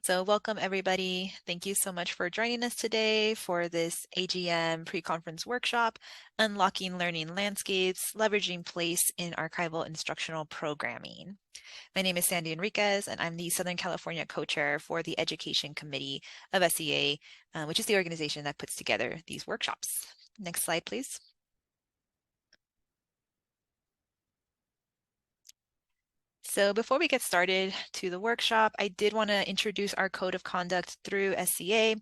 So welcome everybody. Thank you so much for joining us today for this AGM pre-conference workshop, Unlocking Learning Landscapes, Leveraging Place in Archival Instructional Programming. My name is Sandy Enriquez, and I'm the Southern California co-chair for the Education Committee of SCA, which is the organization that puts together these workshops. Next slide, please. So before we get started to the workshop, I did want to introduce our code of conduct through SCA.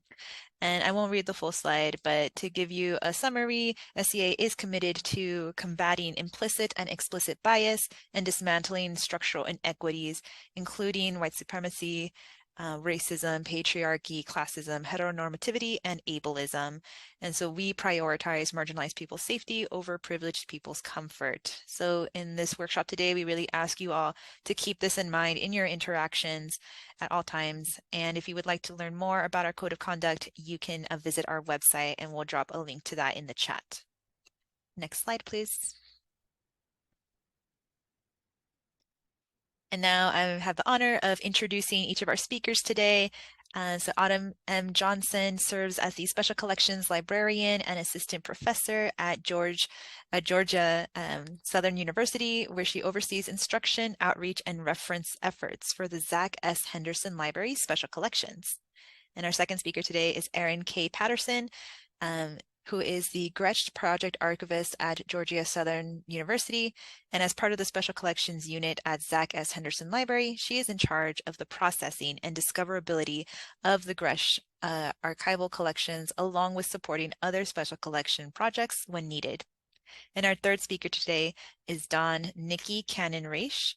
And I won't read the full slide, but to give you a summary, SCA is committed to combating implicit and explicit bias and dismantling structural inequities, including white supremacy, racism, patriarchy, classism, heteronormativity, and ableism. And so we prioritize marginalized people's safety over privileged people's comfort. So in this workshop today, we really ask you all to keep this in mind in your interactions at all times. And if you would like to learn more about our code of conduct, you can visit our website and we'll drop a link to that in the chat. Next slide, please. And now I have the honor of introducing each of our speakers today. So Autumn M. Johnson serves as the Special Collections Librarian and Assistant Professor at Georgia Southern University, where she oversees instruction, outreach, and reference efforts for the Zach S. Henderson Library Special Collections. And our second speaker today is Erin K. Patterson, who is the Gretsch Project Archivist at Georgia Southern University. And as part of the Special Collections Unit at Zach S. Henderson Library, she is in charge of the processing and discoverability of the Gretsch archival collections, along with supporting other special collection projects when needed. And our third speaker today is Nikki Canon-Rech,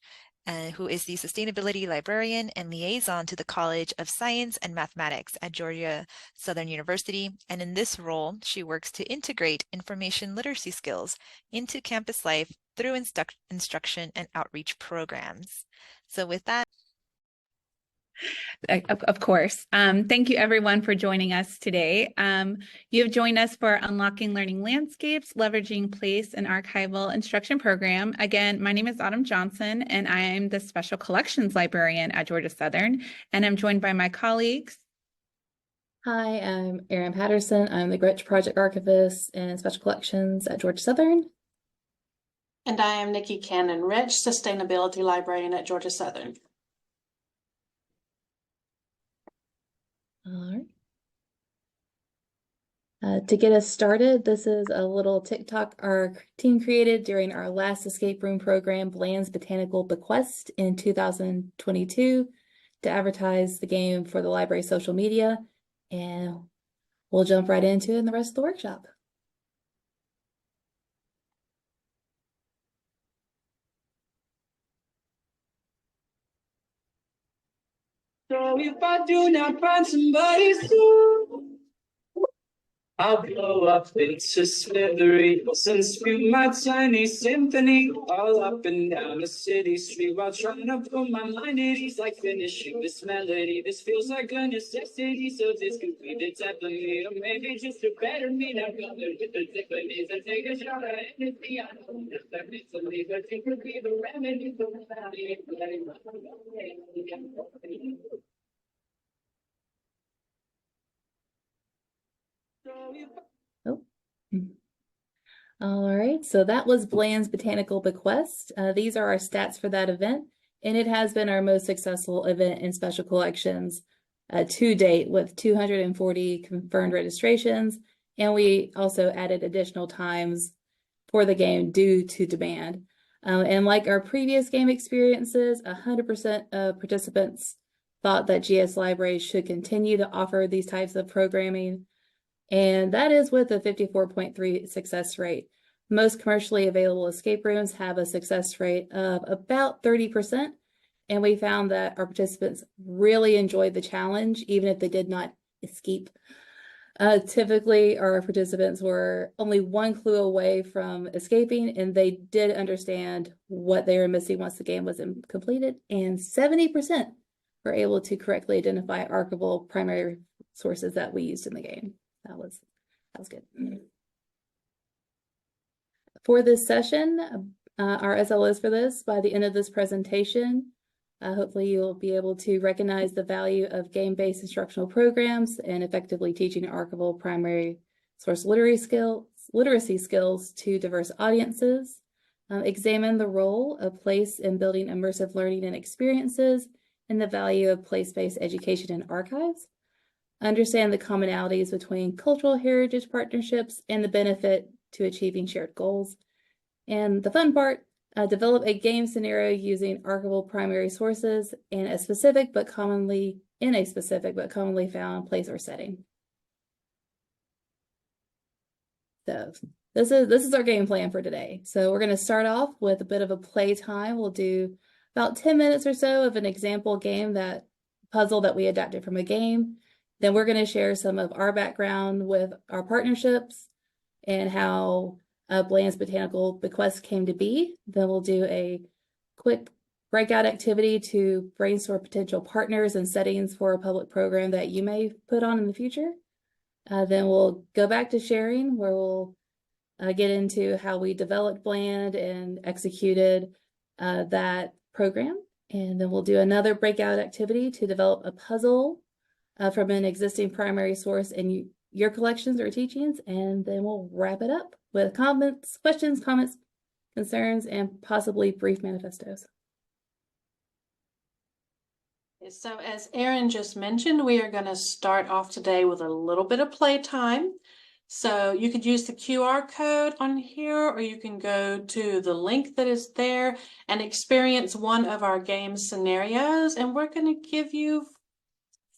who is the Sustainability Librarian and Liaison to the College of Science and Mathematics at Georgia Southern University. And in this role, she works to integrate information literacy skills into campus life through instruction and outreach programs. So with that, Of course. Thank you everyone for joining us today. You have joined us for Unlocking Learning Landscapes, Leveraging Place and Archival Instruction Program. Again, my name is Autumn Johnson and I am the Special Collections Librarian at Georgia Southern, and I'm joined by my colleagues. Hi, I'm Erin Patterson. I'm the Gretsch Project Archivist and Special Collections at Georgia Southern. And I am Nikki Canon-Rech, Sustainability Librarian at Georgia Southern. All right. To get us started, this is a little TikTok our team created during our last escape room program, Bland's Botanical Bequest, in 2022 to advertise the game for the library social media. And we'll jump right into it in the rest of the workshop. So if I do not find somebody soon, I'll blow up into smithereens and spew my tiny symphony all up and down the city street while trying to put my mind at ease, like finishing this melody. This feels like a necessity, so this could be the type of me, or maybe just a better me. Now covered with the tiffany's and take a shot at anything. I know that mentally, but it could be the remedy for the valley. Oh. All right, so that was Bland's Botanical Bequest. These are our stats for that event, and it has been our most successful event in special collections to date, with 240 confirmed registrations, and we also added additional times for the game due to demand. And like our previous game experiences, 100% of participants thought that GS Libraries should continue to offer these types of programming, and that is with a 54.3 success rate. Most commercially available escape rooms have a success rate of about 30%, and we found that our participants really enjoyed the challenge, even if they did not escape. Typically, our participants were only one clue away from escaping, and they did understand what they were missing once the game was completed, and 70% were able to correctly identify archival primary sources that we used in the game. That was good. For this session, our SLOs for this, by the end of this presentation, Hopefully you'll be able to recognize the value of game-based instructional programs and effectively teaching archival primary source literacy skills to diverse audiences. Examine the role of place in building immersive learning and experiences and the value of place-based education in archives. Understand the commonalities between cultural heritage partnerships and the benefit to achieving shared goals. And the fun part, develop a game scenario using archival primary sources in a specific but commonly found place or setting. So this is our game plan for today. So we're going to start off with a bit of a play time. We'll do about 10 minutes or so of an example game, that puzzle that we adapted from a game. Then we're going to share some of our background with our partnerships and how Bland's Botanical Bequest came to be. Then we'll do a quick breakout activity to brainstorm potential partners and settings for a public program that you may put on in the future. Then we'll go back to sharing, where we'll get into how we developed Bland and executed that program. And then we'll do another breakout activity to develop a puzzle from an existing primary source in your collections or teachings. And then we'll wrap it up with questions, comments, concerns, and possibly brief manifestos. So as Erin just mentioned, we are going to start off today with a little bit of playtime. So you could use the QR code on here, or you can go to the link that is there and experience one of our game scenarios. And we're going to give you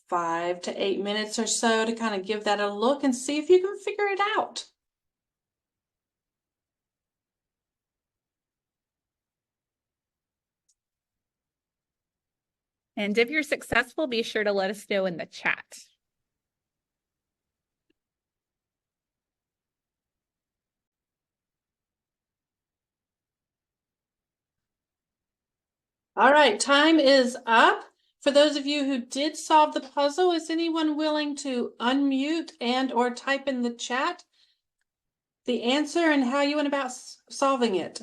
5 to 8 minutes or so to kind of give that a look and see if you can figure it out. And if you're successful, be sure to let us know in the chat. All right, time is up. For those of you who did solve the puzzle, is anyone willing to unmute and or type in the chat the answer and how you went about solving it?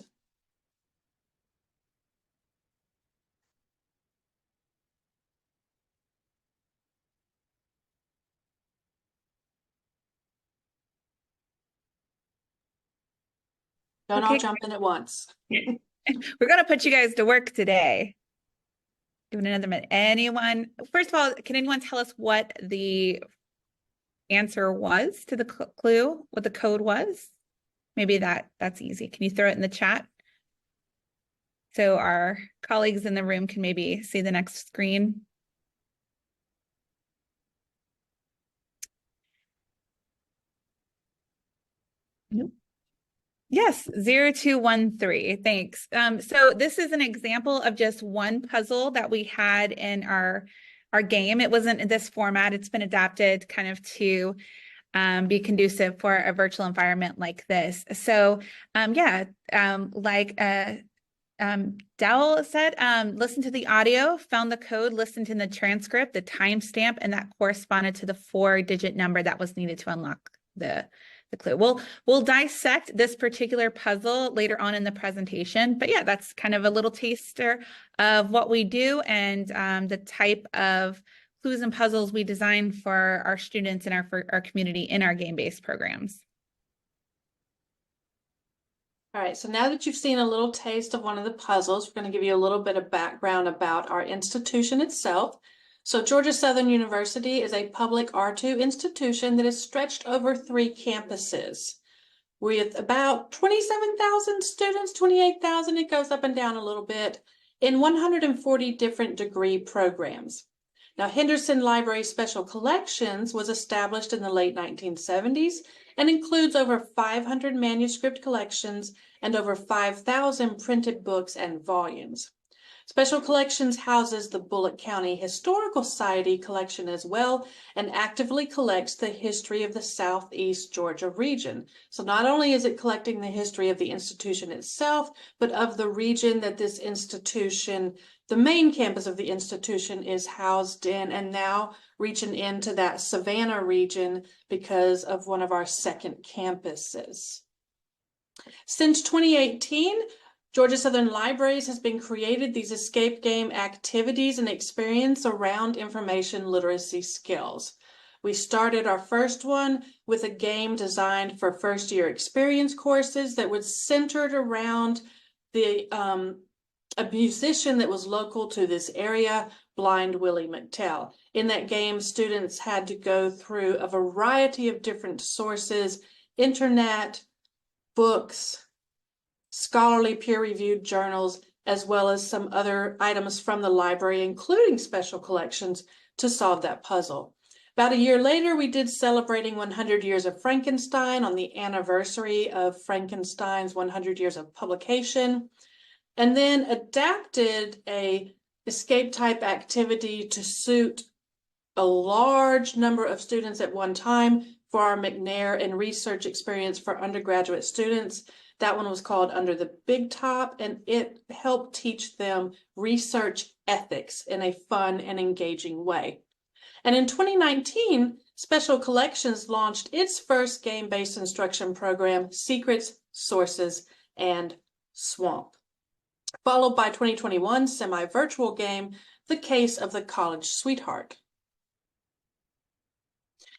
Don't all jump in at once. We're going to put you guys to work today. Give it another minute. Anyone, first of all, can anyone tell us what the answer was to the clue, what the code was? Maybe that's easy. Can you throw it in the chat? So our colleagues in the room can maybe see the next screen. Nope. Yes, 0213. Thanks. So this is an example of just one puzzle that we had in our game. It wasn't in this format. It's been adapted kind of to be conducive for a virtual environment like this. So like Dowell said, listen to the audio, found the code, listened to the transcript, the timestamp, and that corresponded to the 4-digit number that was needed to unlock the clue. We'll dissect this particular puzzle later on in the presentation, but yeah, that's kind of a little taster of what we do and the type of clues and puzzles we design for our students and for our community in our game-based programs. All right, so now that you've seen a little taste of one of the puzzles, we're going to give you a little bit of background about our institution itself. So Georgia Southern University is a public R2 institution that is stretched over 3 campuses with about 27,000 students, 28,000, it goes up and down a little bit, in 140 different degree programs. Now, Henderson Library Special Collections was established in the late 1970s and includes over 500 manuscript collections and over 5,000 printed books and volumes. Special Collections houses the Bullock County Historical Society collection as well and actively collects the history of the Southeast Georgia region. So not only is it collecting the history of the institution itself, but of the region that this institution, the main campus of the institution, is housed in, and now reaching into that Savannah region because of one of our second campuses. Since 2018, Georgia Southern Libraries has been created these escape game activities and experience around information literacy skills. We started our first one with a game designed for first-year experience courses that was centered around a musician that was local to this area, Blind Willie McTell. In that game, students had to go through a variety of different sources, internet, books, scholarly peer-reviewed journals, as well as some other items from the library, including special collections, to solve that puzzle. About a year later, we did Celebrating 100 Years of Frankenstein on the anniversary of Frankenstein's 100 years of publication, and then adapted a escape type activity to suit a large number of students at one time for our McNair and research experience for undergraduate students. That one was called Under the Big Top, and it helped teach them research ethics in a fun and engaging way. And in 2019, Special Collections launched its first game-based instruction program, Secrets, Sources, and Swamp, followed by 2021 semi-virtual game, The Case of the College Sweetheart.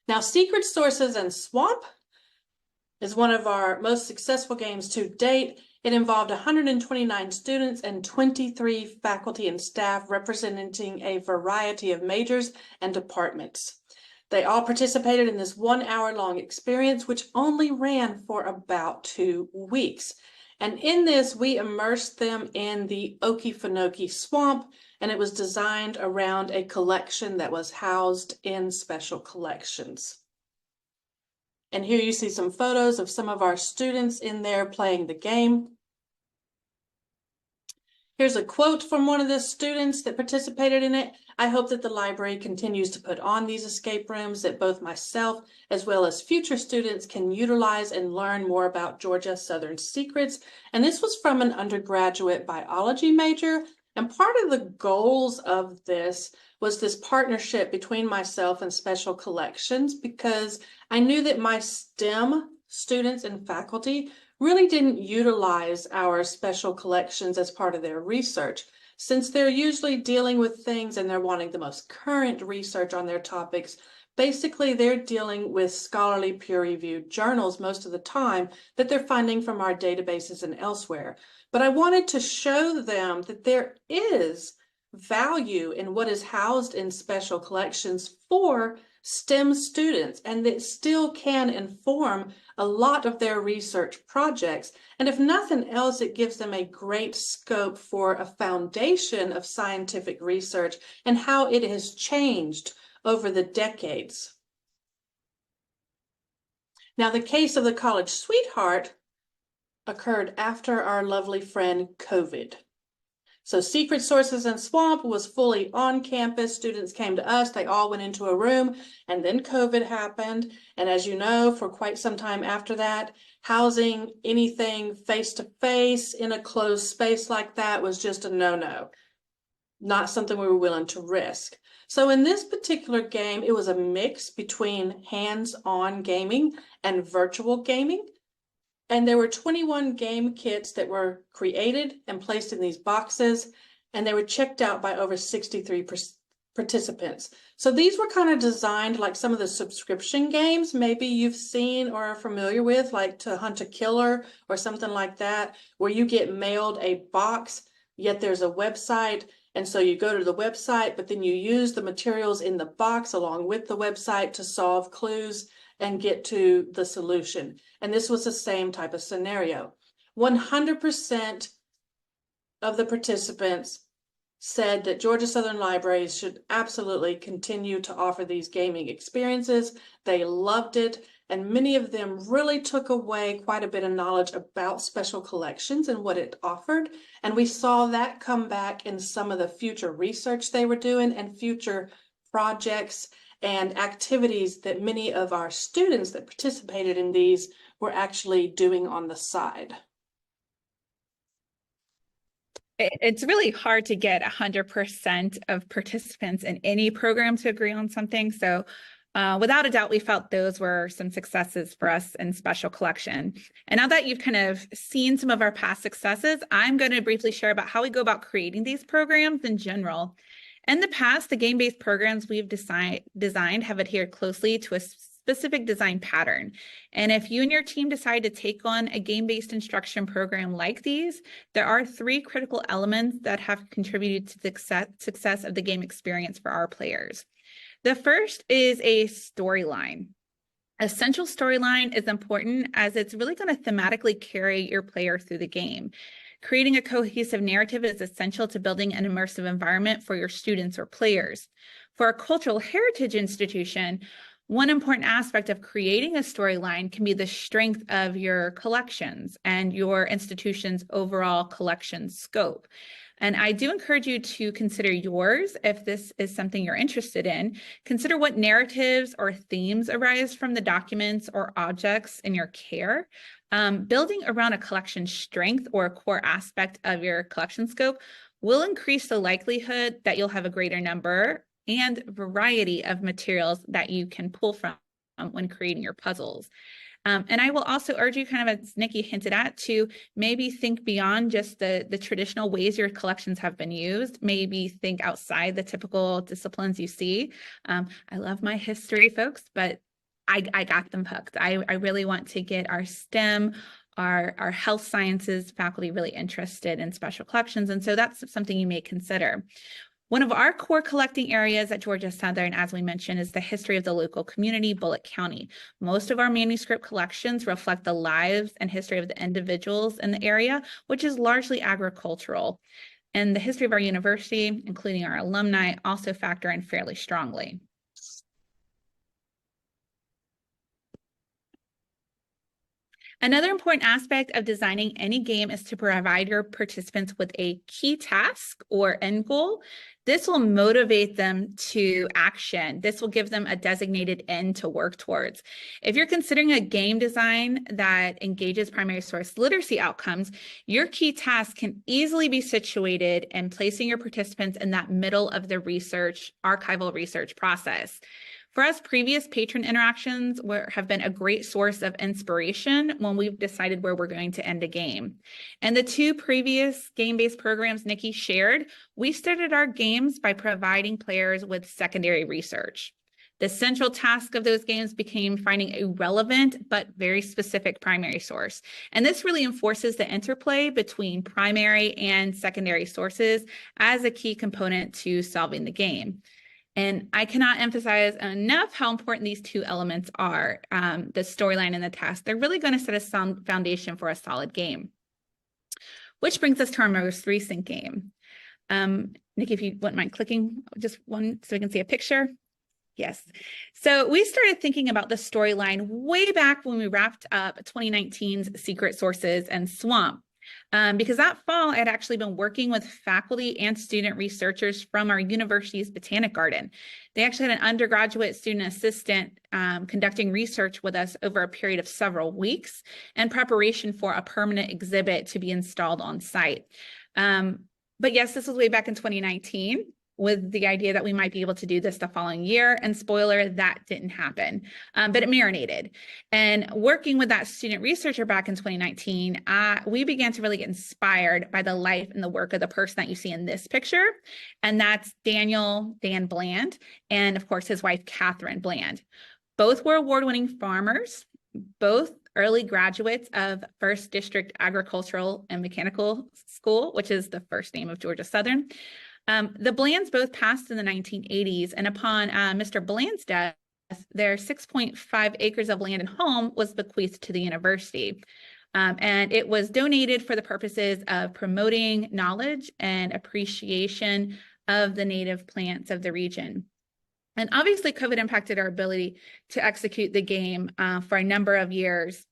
Now, Secrets, Sources, and Swamp is one of our most successful games to date. It involved 129 students and 23 faculty and staff representing a variety of majors and departments. They all participated in this 1 hour-long experience, which only ran for about 2 weeks. And in this, we immersed them in the Okefenokee Swamp, and it was designed around a collection that was housed in Special Collections. And here you see some photos of some of our students in there playing the game. Here's a quote from one of the students that participated in it. I hope that the library continues to put on these escape rooms that both myself as well as future students can utilize and learn more about Georgia Southern secrets. And this was from an undergraduate biology major. And part of the goals of this was this partnership between myself and Special Collections, because I knew that my STEM students and faculty really didn't utilize our Special Collections as part of their research. Since they're usually dealing with things and they're wanting the most current research on their topics, basically they're dealing with scholarly peer-reviewed journals most of the time that they're finding from our databases and elsewhere. But I wanted to show them that there is value in what is housed in Special Collections for STEM students, and that still can inform a lot of their research projects. And if nothing else, it gives them a great scope for a foundation of scientific research and how it has changed over the decades. Now, the case of the college sweetheart occurred after our lovely friend COVID. So Secret, Sources, and Swamp was fully on campus. Students came to us, they all went into a room, and then COVID happened. And as you know, for quite some time after that, housing anything face-to-face in a closed space like that was just a no-no. Not something we were willing to risk. So in this particular game, it was a mix between hands-on gaming and virtual gaming. And there were 21 game kits that were created and placed in these boxes, and they were checked out by over 63 participants. So these were kind of designed like some of the subscription games maybe you've seen or are familiar with, like To Hunt a Killer or something like that, where you get mailed a box, yet there's a website. And so you go to the website, but then you use the materials in the box along with the website to solve clues and get to the solution. And this was the same type of scenario. 100% of the participants said that Georgia Southern Libraries should absolutely continue to offer these gaming experiences. They loved it, and many of them really took away quite a bit of knowledge about Special Collections and what it offered. And we saw that come back in some of the future research they were doing and future projects and activities that many of our students that participated in these were actually doing on the side. It's really hard to get 100% of participants in any program to agree on something. So Without a doubt, we felt those were some successes for us in special collection. And now that you've kind of seen some of our past successes, I'm going to briefly share about how we go about creating these programs in general. In the past, the game-based programs we've designed have adhered closely to a specific design pattern. And if you and your team decide to take on a game-based instruction program like these, there are 3 critical elements that have contributed to the success of the game experience for our players. The first is a storyline. A central storyline is important as it's really going to thematically carry your player through the game. Creating a cohesive narrative is essential to building an immersive environment for your students or players. For a cultural heritage institution, one important aspect of creating a storyline can be the strength of your collections and your institution's overall collection scope. And I do encourage you to consider yours if this is something you're interested in. Consider what narratives or themes arise from the documents or objects in your care. Building around a collection strength or a core aspect of your collection scope will increase the likelihood that you'll have a greater number and variety of materials that you can pull from when creating your puzzles. And I will also urge you, kind of as Nikki hinted at, to maybe think beyond just the traditional ways your collections have been used. Maybe think outside the typical disciplines you see. I love my history folks, but I got them hooked. I really want to get our STEM, our health sciences faculty really interested in special collections. And so that's something you may consider. One of our core collecting areas at Georgia Southern, as we mentioned, is the history of the local community, Bullitt County. Most of our manuscript collections reflect the lives and history of the individuals in the area, which is largely agricultural. And the history of our university, including our alumni, also factor in fairly strongly. Another important aspect of designing any game is to provide your participants with a key task or end goal. This will motivate them to action. This will give them a designated end to work towards. If you're considering a game design that engages primary source literacy outcomes, your key task can easily be situated in placing your participants in that middle of the archival research process. For us, previous patron interactions have been a great source of inspiration when we've decided where we're going to end a game. And the 2 previous game-based programs Nikki shared, we started our games by providing players with secondary research. The central task of those games became finding a relevant but very specific primary source. And this really enforces the interplay between primary and secondary sources as a key component to solving the game. And I cannot emphasize enough how important these 2 elements are, the storyline and the task. They're really going to set a sound foundation for a solid game. Which brings us to our most recent game. Nikki, if you wouldn't mind clicking just one so we can see a picture. Yes. So we started thinking about the storyline way back when we wrapped up 2019's Secret Sources and Swamp. Because that fall, I had actually been working with faculty and student researchers from our university's Botanic Garden. They actually had an undergraduate student assistant conducting research with us over a period of several weeks in preparation for a permanent exhibit to be installed on site. But yes, this was way back in 2019. With the idea that we might be able to do this the following year. And spoiler, that didn't happen, but it marinated. And working with that student researcher back in 2019, we began to really get inspired by the life and the work of the person that you see in this picture. And that's Dan Bland, and of course, his wife, Catherine Bland. Both were award-winning farmers, both early graduates of First District Agricultural and Mechanical School, which is the first name of Georgia Southern. The Blands both passed in the 1980s, and upon Mr. Bland's death, their 6.5 acres of land and home was bequeathed to the university. And it was donated for the purposes of promoting knowledge and appreciation of the native plants of the region. And obviously, COVID impacted our ability to execute the game for a number of years.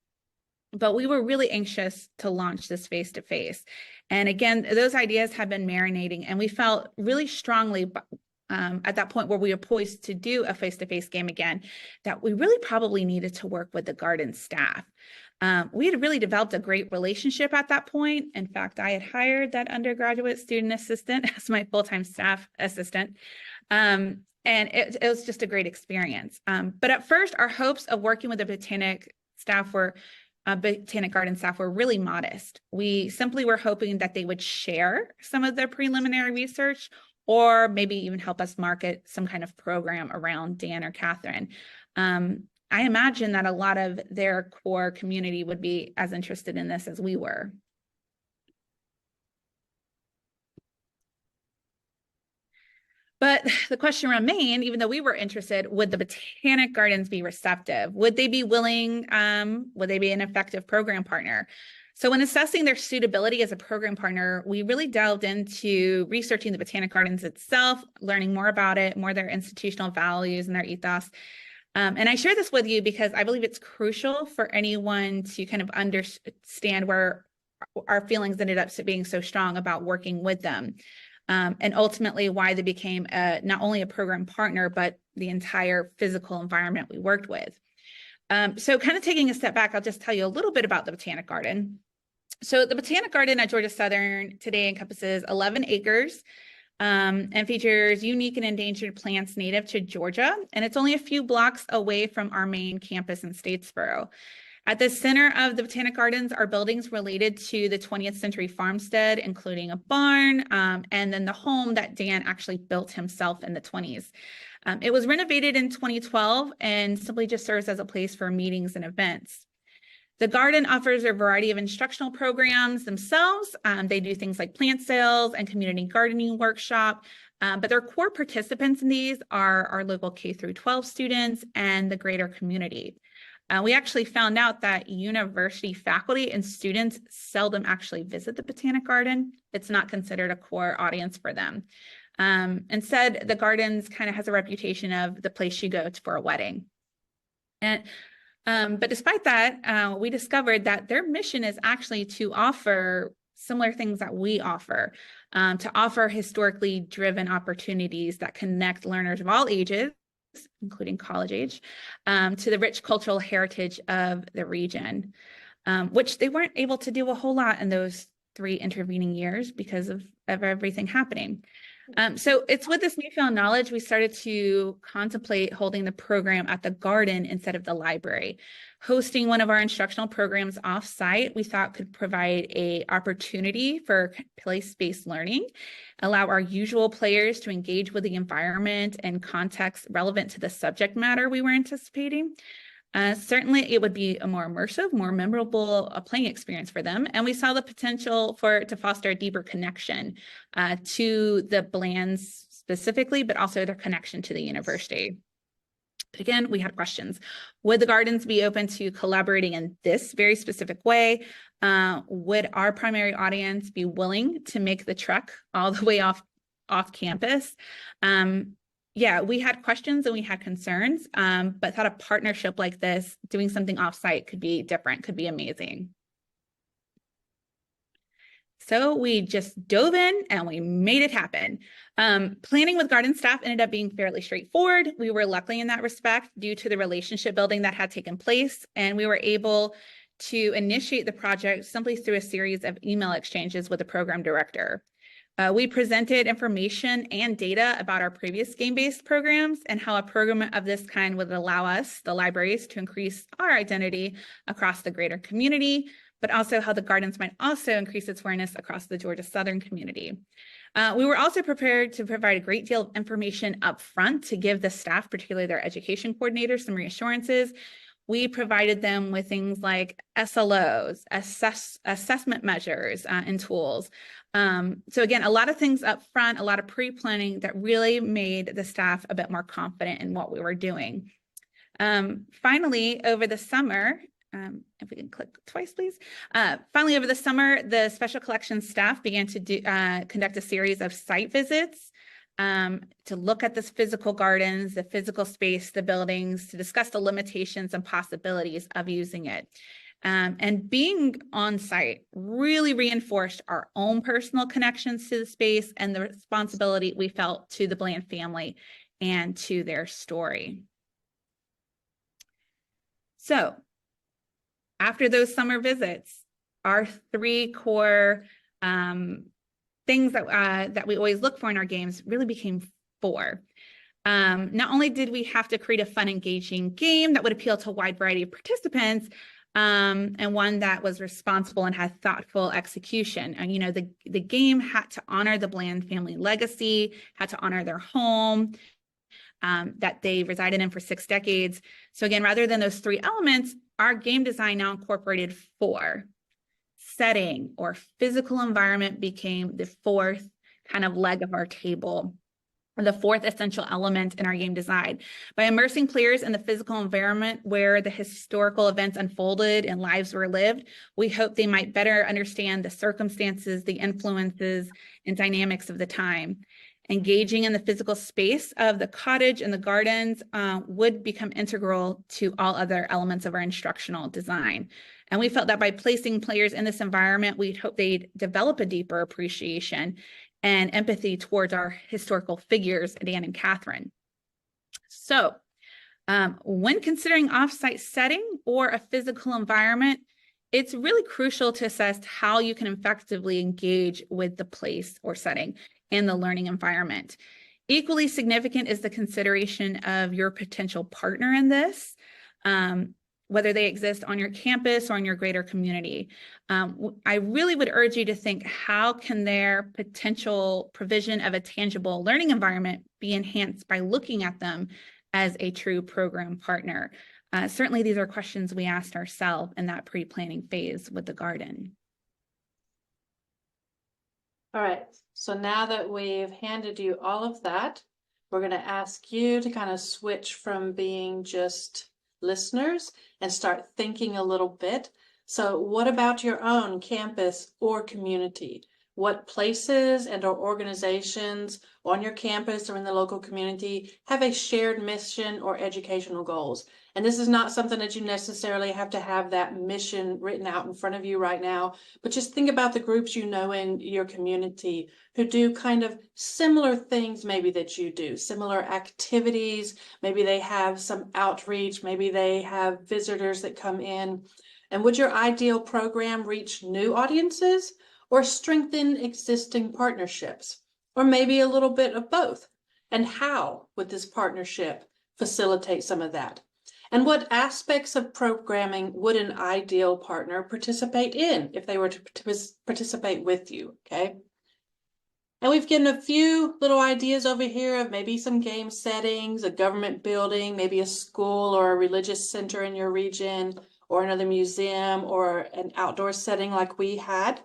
But we were really anxious to launch this face-to-face. And again, those ideas have been marinating, and we felt really strongly at that point where we were poised to do a face-to-face game again, that we really probably needed to work with the garden staff. We had really developed a great relationship at that point. In fact, I had hired that undergraduate student assistant as my full-time staff assistant. And it was just a great experience. But at first, our hopes of working with the Botanic Garden staff were really modest. We simply were hoping that they would share some of their preliminary research, or maybe even help us market some kind of program around Dan or Catherine. I imagine that a lot of their core community would be as interested in this as we were. But the question remained, even though we were interested, would the Botanic Gardens be receptive? Would they be willing? Would they be an effective program partner? So when assessing their suitability as a program partner, we really delved into researching the Botanic Gardens itself, learning more about it, more their institutional values and their ethos. And I share this with you because I believe it's crucial for anyone to kind of understand where our feelings ended up being so strong about working with them. And ultimately why they became not only a program partner, but the entire physical environment we worked with. So kind of taking a step back, I'll just tell you a little bit about the Botanic Garden. So the Botanic Garden at Georgia Southern today encompasses 11 acres and features unique and endangered plants native to Georgia. And it's only a few blocks away from our main campus in Statesboro. At the center of the Botanic Gardens are buildings related to the 20th century farmstead, including a barn, and then the home that Dan actually built himself in the 20s. It was renovated in 2012 and simply just serves as a place for meetings and events. The garden offers a variety of instructional programs themselves. They do things like plant sales and community gardening workshop, but their core participants in these are our local K-12 students and the greater community. We actually found out that university faculty and students seldom actually visit the Botanic Garden. It's not considered a core audience for them. Instead, the gardens kind of has a reputation of the place you go to for a wedding. But despite that, we discovered that their mission is actually to offer similar things that we offer, to offer historically driven opportunities that connect learners of all ages, including college age, to the rich cultural heritage of the region, which they weren't able to do a whole lot in those 3 intervening years because of everything happening. So it's with this newfound knowledge, we started to contemplate holding the program at the garden instead of the library. Hosting one of our instructional programs off-site, we thought could provide an opportunity for place-based learning, allow our usual players to engage with the environment and context relevant to the subject matter we were anticipating. Certainly, it would be a more immersive, more memorable playing experience for them. And we saw the potential to foster a deeper connection to the Blands specifically, but also their connection to the university. But again, we had questions. Would the gardens be open to collaborating in this very specific way? Would our primary audience be willing to make the trek all the way off campus? Yeah, we had questions and we had concerns, but thought a partnership like this, doing something offsite could be different, could be amazing. So we just dove in and we made it happen. Planning with garden staff ended up being fairly straightforward. We were lucky in that respect due to the relationship building that had taken place, and we were able to initiate the project simply through a series of email exchanges with the program director. We presented information and data about our previous game-based programs and how a program of this kind would allow us, the libraries, to increase our identity across the greater community, but also how the gardens might also increase its awareness across the Georgia Southern community. We were also prepared to provide a great deal of information up front to give the staff, particularly their education coordinators, some reassurances. We provided them with things like SLOs, assessment measures, and tools. So again, a lot of things up front, a lot of pre-planning that really made the staff a bit more confident in what we were doing. Finally, over the summer, if we can click twice, please. Finally, over the summer, the special collections staff began to conduct a series of site visits to look at this physical gardens, the physical space, the buildings, to discuss the limitations and possibilities of using it. And being on site really reinforced our own personal connections to the space and the responsibility we felt to the Bland family and to their story. So after those summer visits, our 3 core things that we always look for in our games really became 4. Not only did we have to create a fun, engaging game that would appeal to a wide variety of participants, and one that was responsible and had thoughtful execution. And, you know, the game had to honor the Bland family legacy, had to honor their home that they resided in for 6 decades. So again, rather than those 3 elements, our game design now incorporated 4. Setting or physical environment became the 4th kind of leg of our table, the 4th essential element in our game design. By immersing players in the physical environment where the historical events unfolded and lives were lived, we hope they might better understand the circumstances, the influences, and dynamics of the time. Engaging in the physical space of the cottage and the gardens would become integral to all other elements of our instructional design. And we felt that by placing players in this environment, we'd hope they'd develop a deeper appreciation and empathy towards our historical figures, Dan and Catherine. So when considering offsite setting or a physical environment, it's really crucial to assess how you can effectively engage with the place or setting and the learning environment. Equally significant is the consideration of your potential partner in this, whether they exist on your campus or in your greater community. I really would urge you to think, how can their potential provision of a tangible learning environment be enhanced by looking at them as a true program partner? Certainly, these are questions we asked ourselves in that pre-planning phase with the garden. All right, so now that we've handed you all of that, we're going to ask you to kind of switch from being just listeners and start thinking a little bit. So what about your own campus or community? What places and or organizations on your campus or in the local community have a shared mission or educational goals? And this is not something that you necessarily have to have that mission written out in front of you right now, but just think about the groups you know in your community who do kind of similar things maybe that you do, similar activities. Maybe they have some outreach, maybe they have visitors that come in. And would your ideal program reach new audiences or strengthen existing partnerships? Or maybe a little bit of both? And how would this partnership facilitate some of that? And what aspects of programming would an ideal partner participate in if they were to participate with you, okay? And we've given a few little ideas over here of maybe some game settings, a government building, maybe a school or a religious center in your region, or another museum or an outdoor setting like we had.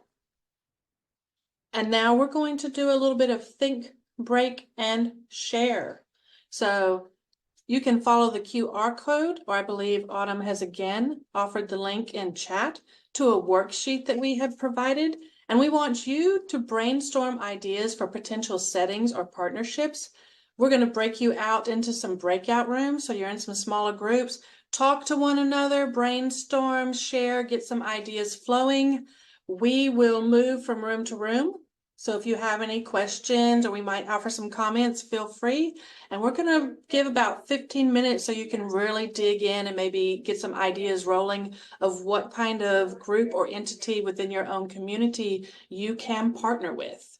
And now we're going to do a little bit of think, break, and share. So you can follow the QR code, or I believe Autumn has again offered the link in chat to a worksheet that we have provided. And we want you to brainstorm ideas for potential settings or partnerships. We're going to break you out into some breakout rooms. So you're in some smaller groups. Talk to one another, brainstorm, share, get some ideas flowing. We will move from room to room. So if you have any questions or we might offer some comments, feel free. And we're going to give about 15 minutes so you can really dig in and maybe get some ideas rolling of what kind of group or entity within your own community you can partner with.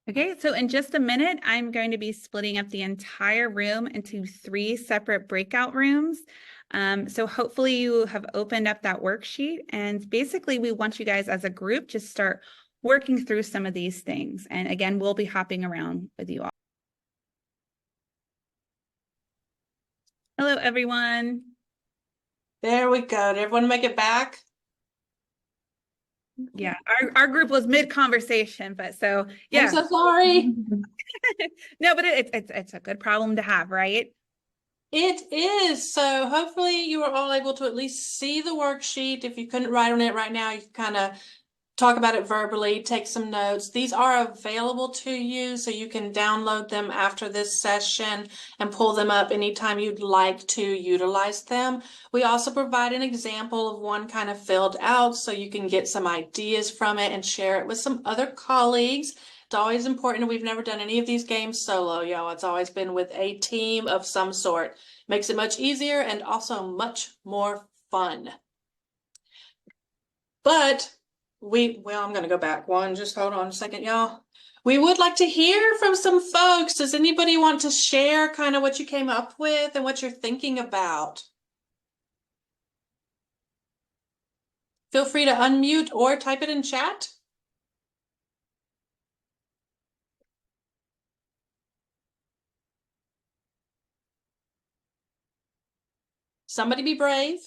Okay, so in just a minute, I'm going to be splitting up the entire room into 3 separate breakout rooms. So hopefully you have opened up that worksheet, and basically we want you guys as a group to start working through some of these things. And again, we'll be hopping around with you all. Hello, everyone. There we go. Did everyone make it back? Yeah, our group was mid-conversation, but so yeah. I'm so sorry. No, but it's a good problem to have, right? It is. So hopefully you were all able to at least see the worksheet. If you couldn't write on it right now, you can kind of talk about it verbally, take some notes. These are available to you, so you can download them after this session and pull them up anytime you'd like to utilize them. We also provide an example of one kind of filled out so you can get some ideas from it and share it with some other colleagues. It's always important. We've never done any of these games solo, y'all. It's always been with a team of some sort. Makes it much easier and also much more fun. But I'm going to go back one. Just hold on a second, y'all. We would like to hear from some folks. Does anybody want to share kind of what you came up with and what you're thinking about? Feel free to unmute or type it in chat. Somebody be brave.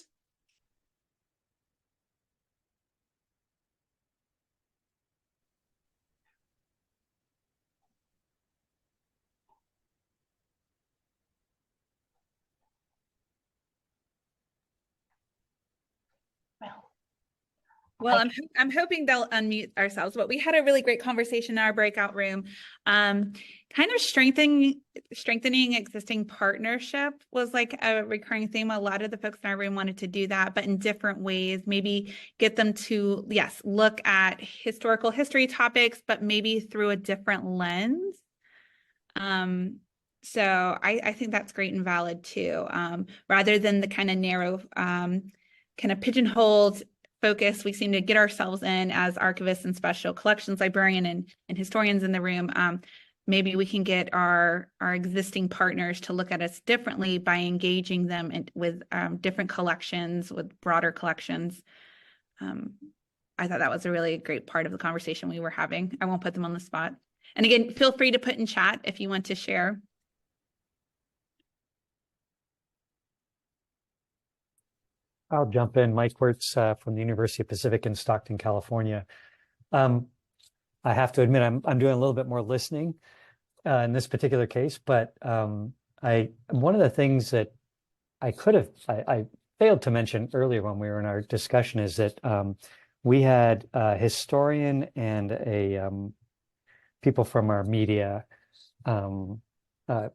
Well, I'm hoping they'll unmute ourselves, but we had a really great conversation in our breakout room. Kind of strengthening existing partnership was like a recurring theme. A lot of the folks in our room wanted to do that, but in different ways, maybe get them to, yes, look at historical history topics, but maybe through a different lens. So I think that's great and valid too, rather than the kind of narrow, kind of pigeonholed focus we seem to get ourselves in as archivists and special collections librarian and historians in the room. Maybe we can get our existing partners to look at us differently by engaging them with different collections, with broader collections. I thought that was a really great part of the conversation we were having. I won't put them on the spot. And again, feel free to put in chat if you want to share. I'll jump in. Mike Wirtz from the University of Pacific in Stockton, California. I have to admit, I'm doing a little bit more listening in this particular case, but one of the things that I failed to mention earlier when we were in our discussion is that we had a historian and a people from our media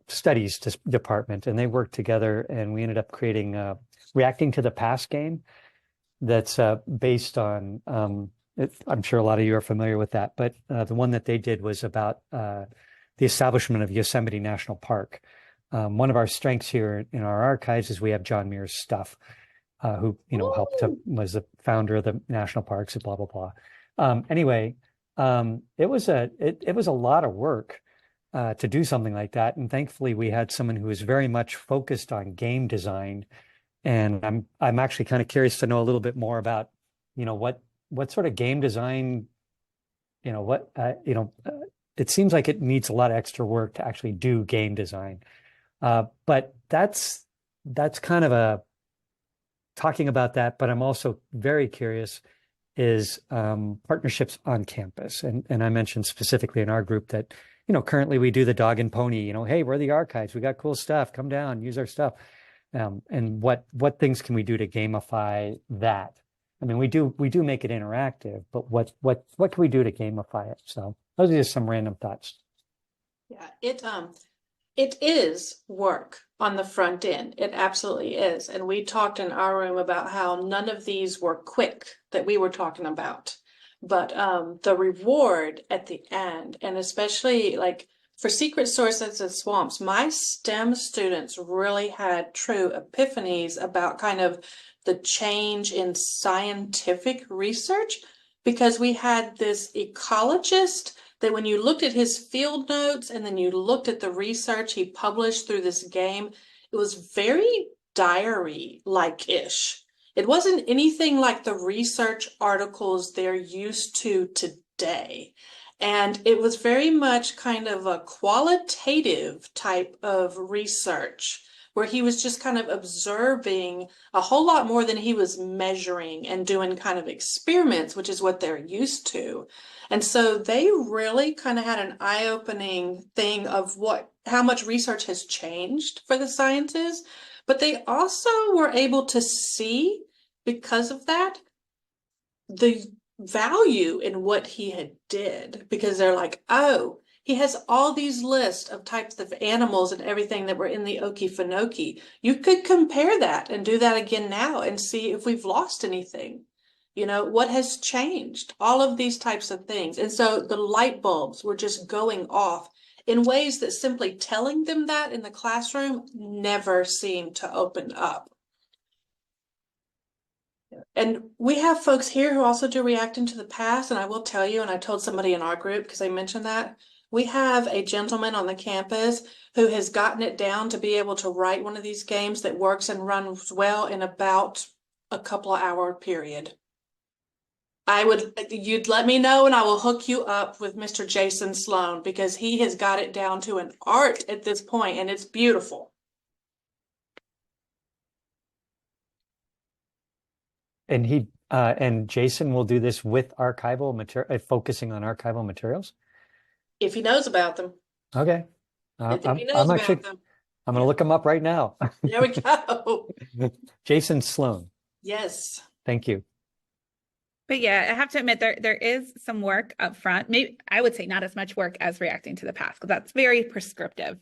studies department, and they worked together, and we ended up creating Reacting to the Past game that's based on, I'm sure a lot of you are familiar with that, but the one that they did was about the establishment of Yosemite National Park. One of our strengths here in our archives is we have John Muir's stuff, who was the founder of the national parks, blah blah blah. Anyway, it was a lot of work to do something like that, and thankfully we had someone who was very much focused on game design. And I'm actually kind of curious to know a little bit more about, what sort of game design, it seems like it needs a lot of extra work to actually do game design. But that's kind of talking about that. But I'm also very curious is partnerships on campus. And I mentioned specifically in our group that, currently we do the dog and pony, hey, we're the archives. We got cool stuff. Come down, use our stuff. And what things can we do to gamify that? I mean, we do make it interactive, but what can we do to gamify it? So those are just some random thoughts. Yeah, it is work on the front end. It absolutely is. And we talked in our room about how none of these were quick that we were talking about, but the reward at the end, and especially like for secret sources and swamps, my STEM students really had true epiphanies about kind of the change in scientific research, because we had this ecologist that when you looked at his field notes and then you looked at the research he published through this game, it was very diary-like-ish. It wasn't anything like the research articles they're used to today. And it was very much kind of a qualitative type of research where he was just kind of observing a whole lot more than he was measuring and doing kind of experiments, which is what they're used to. And so they really kind of had an eye-opening thing of how much research has changed for the sciences, but they also were able to see, because of that, the value in what he had did, because they're like, oh, he has all these lists of types of animals and everything that were in the Okefenokee. You could compare that and do that again now and see if we've lost anything. What has changed? All of these types of things. And so the light bulbs were just going off in ways that simply telling them that in the classroom never seemed to open up. And we have folks here who also do Reacting to the Past, and I will tell you, and I told somebody in our group because I mentioned that, We have a gentleman on the campus who has gotten it down to be able to write one of these games that works and runs well in about a couple of hour period. You'd let me know and I will hook you up with Mr. Jason Sloan because he has got it down to an art at this point and it's beautiful. And Jason will do this with archival material, focusing on archival materials. If he knows about them. Okay. If he knows about them. I'm going to look him up right now. There we go. Jason Sloan. Yes. Thank you. But yeah, I have to admit there is some work up front. Maybe I would say not as much work as reacting to the past, because that's very prescriptive.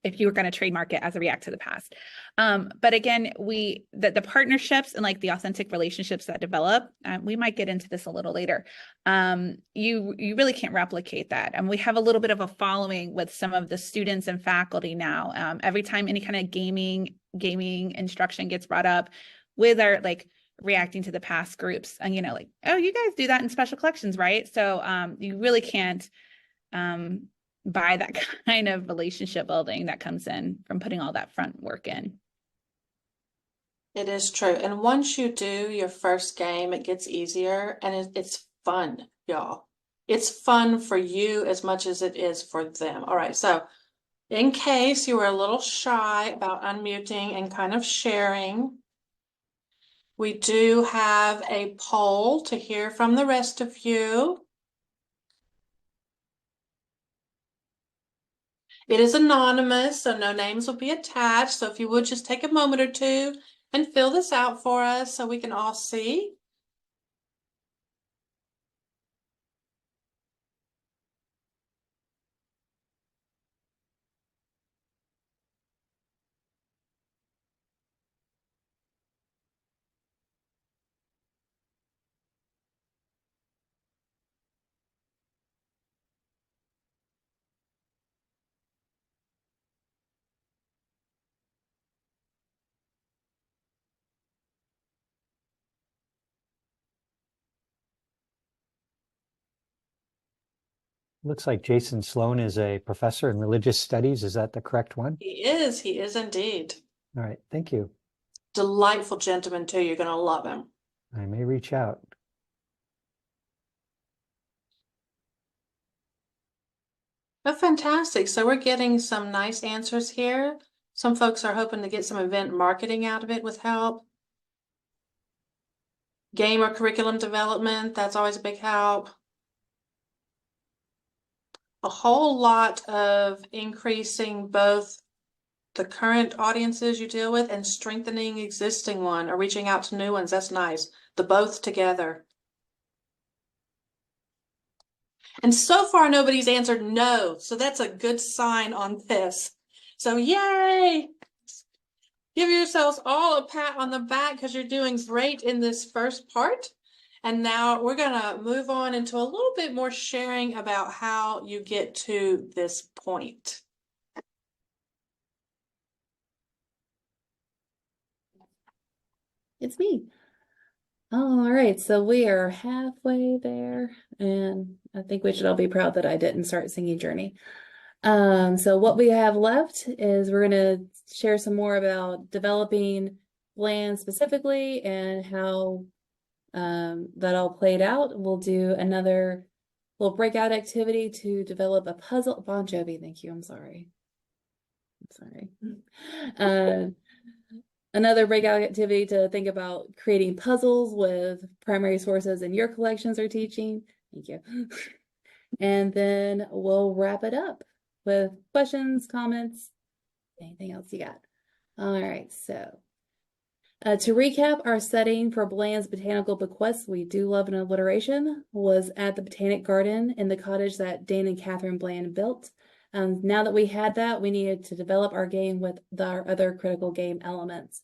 If you were going to trademark it as a react to the past. But again, the partnerships and like the authentic relationships that develop, we might get into this a little later. You really can't replicate that. And we have a little bit of a following with some of the students and faculty now. Every time any kind of gaming instruction gets brought up with our like reacting to the past groups, and like, oh, you guys do that in special collections, right? So you really can't buy that kind of relationship building that comes in from putting all that front work in. It is true. And once you do your first game, it gets easier and it's fun, y'all. It's fun for you as much as it is for them. All right. So in case you were a little shy about unmuting and kind of sharing, we do have a poll to hear from the rest of you. It is anonymous, so no names will be attached. So if you would just take a moment or two and fill this out for us so we can all see. Looks like Jason Sloan is a professor in religious studies. Is that the correct one? He is indeed. All right, thank you. Delightful gentleman too. You're going to love him. I may reach out. Oh, fantastic. So we're getting some nice answers here. Some folks are hoping to get some event marketing out of it with help. Game or curriculum development, that's always a big help. A whole lot of increasing both the current audiences you deal with and strengthening existing one or reaching out to new ones. That's nice. The both together. And so far, nobody's answered no. So that's a good sign on this. So yay! Give yourselves all a pat on the back because you're doing great in this first part. And now we're going to move on into a little bit more sharing about how you get to this point. It's me. All right, so we are halfway there, and I think we should all be proud that I didn't start singing Journey. So what we have left is we're going to share some more about developing Bland specifically and how that all played out. We'll do another little breakout activity to develop a puzzle. Bon Jovi, thank you. I'm sorry. Another breakout activity to think about creating puzzles with primary sources in your collections or teaching. Thank you. And then we'll wrap it up with questions, comments, anything else you got. All right, so to recap, our setting for Bland's Botanical Bequest, we do love an alliteration, was at the Botanic Garden in the cottage that Dane and Catherine Bland built. Now that we had that, we needed to develop our game with our other critical game elements.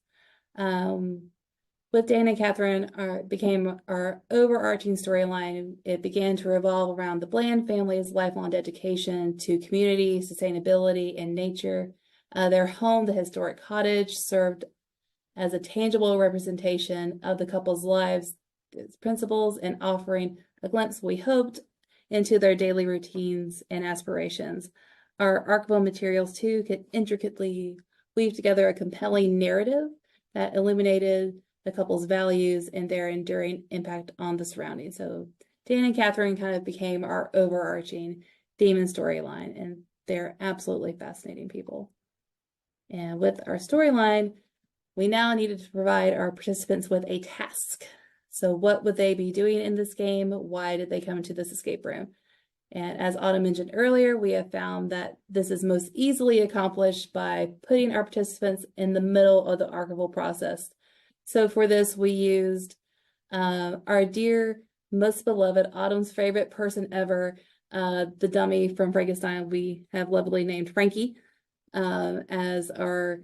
With Dane and Catherine became our overarching storyline. It began to revolve around the Bland family's lifelong dedication to community, sustainability, and nature. Their home, the historic cottage, served as a tangible representation of the couple's lives, its principles, and offering a glimpse, we hoped, into their daily routines and aspirations. Our archival materials, too, could intricately weave together a compelling narrative that illuminated the couple's values and their enduring impact on the surroundings. So Dan and Catherine kind of became our overarching theme and storyline, and they're absolutely fascinating people. And with our storyline, we now needed to provide our participants with a task. So what would they be doing in this game? Why did they come into this escape room? And as Autumn mentioned earlier, we have found that this is most easily accomplished by putting our participants in the middle of the archival process. So for this, we used our dear, most beloved, Autumn's favorite person ever, the dummy from Frankenstein we have lovingly named Frankie, as our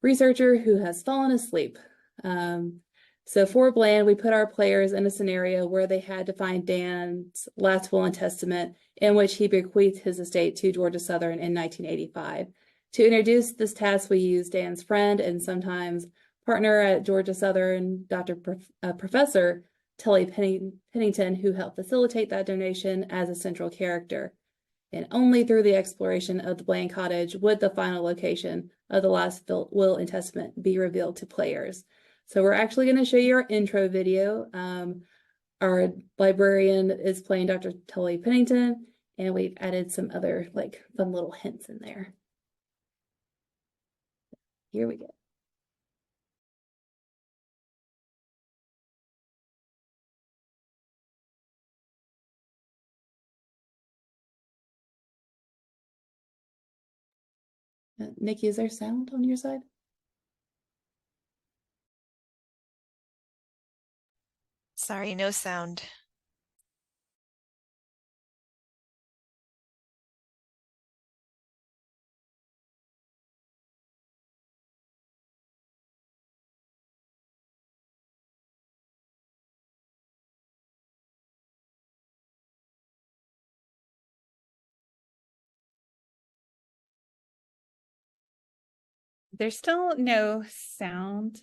researcher who has fallen asleep. So for Bland, we put our players in a scenario where they had to find Dan's last will and testament in which he bequeathed his estate to Georgia Southern in 1985. To introduce this task, we used Dan's friend and sometimes partner at Georgia Southern, Professor Tully Pennington, who helped facilitate that donation as a central character. And only through the exploration of the Bland cottage would the final location of the last will and testament be revealed to players. So we're actually going to show you our intro video. Our librarian is playing Dr. Tully Pennington, and we've added some other like fun little hints in there. Here we go. Nikki, is there sound on your side? Sorry, no sound. There's still no sound.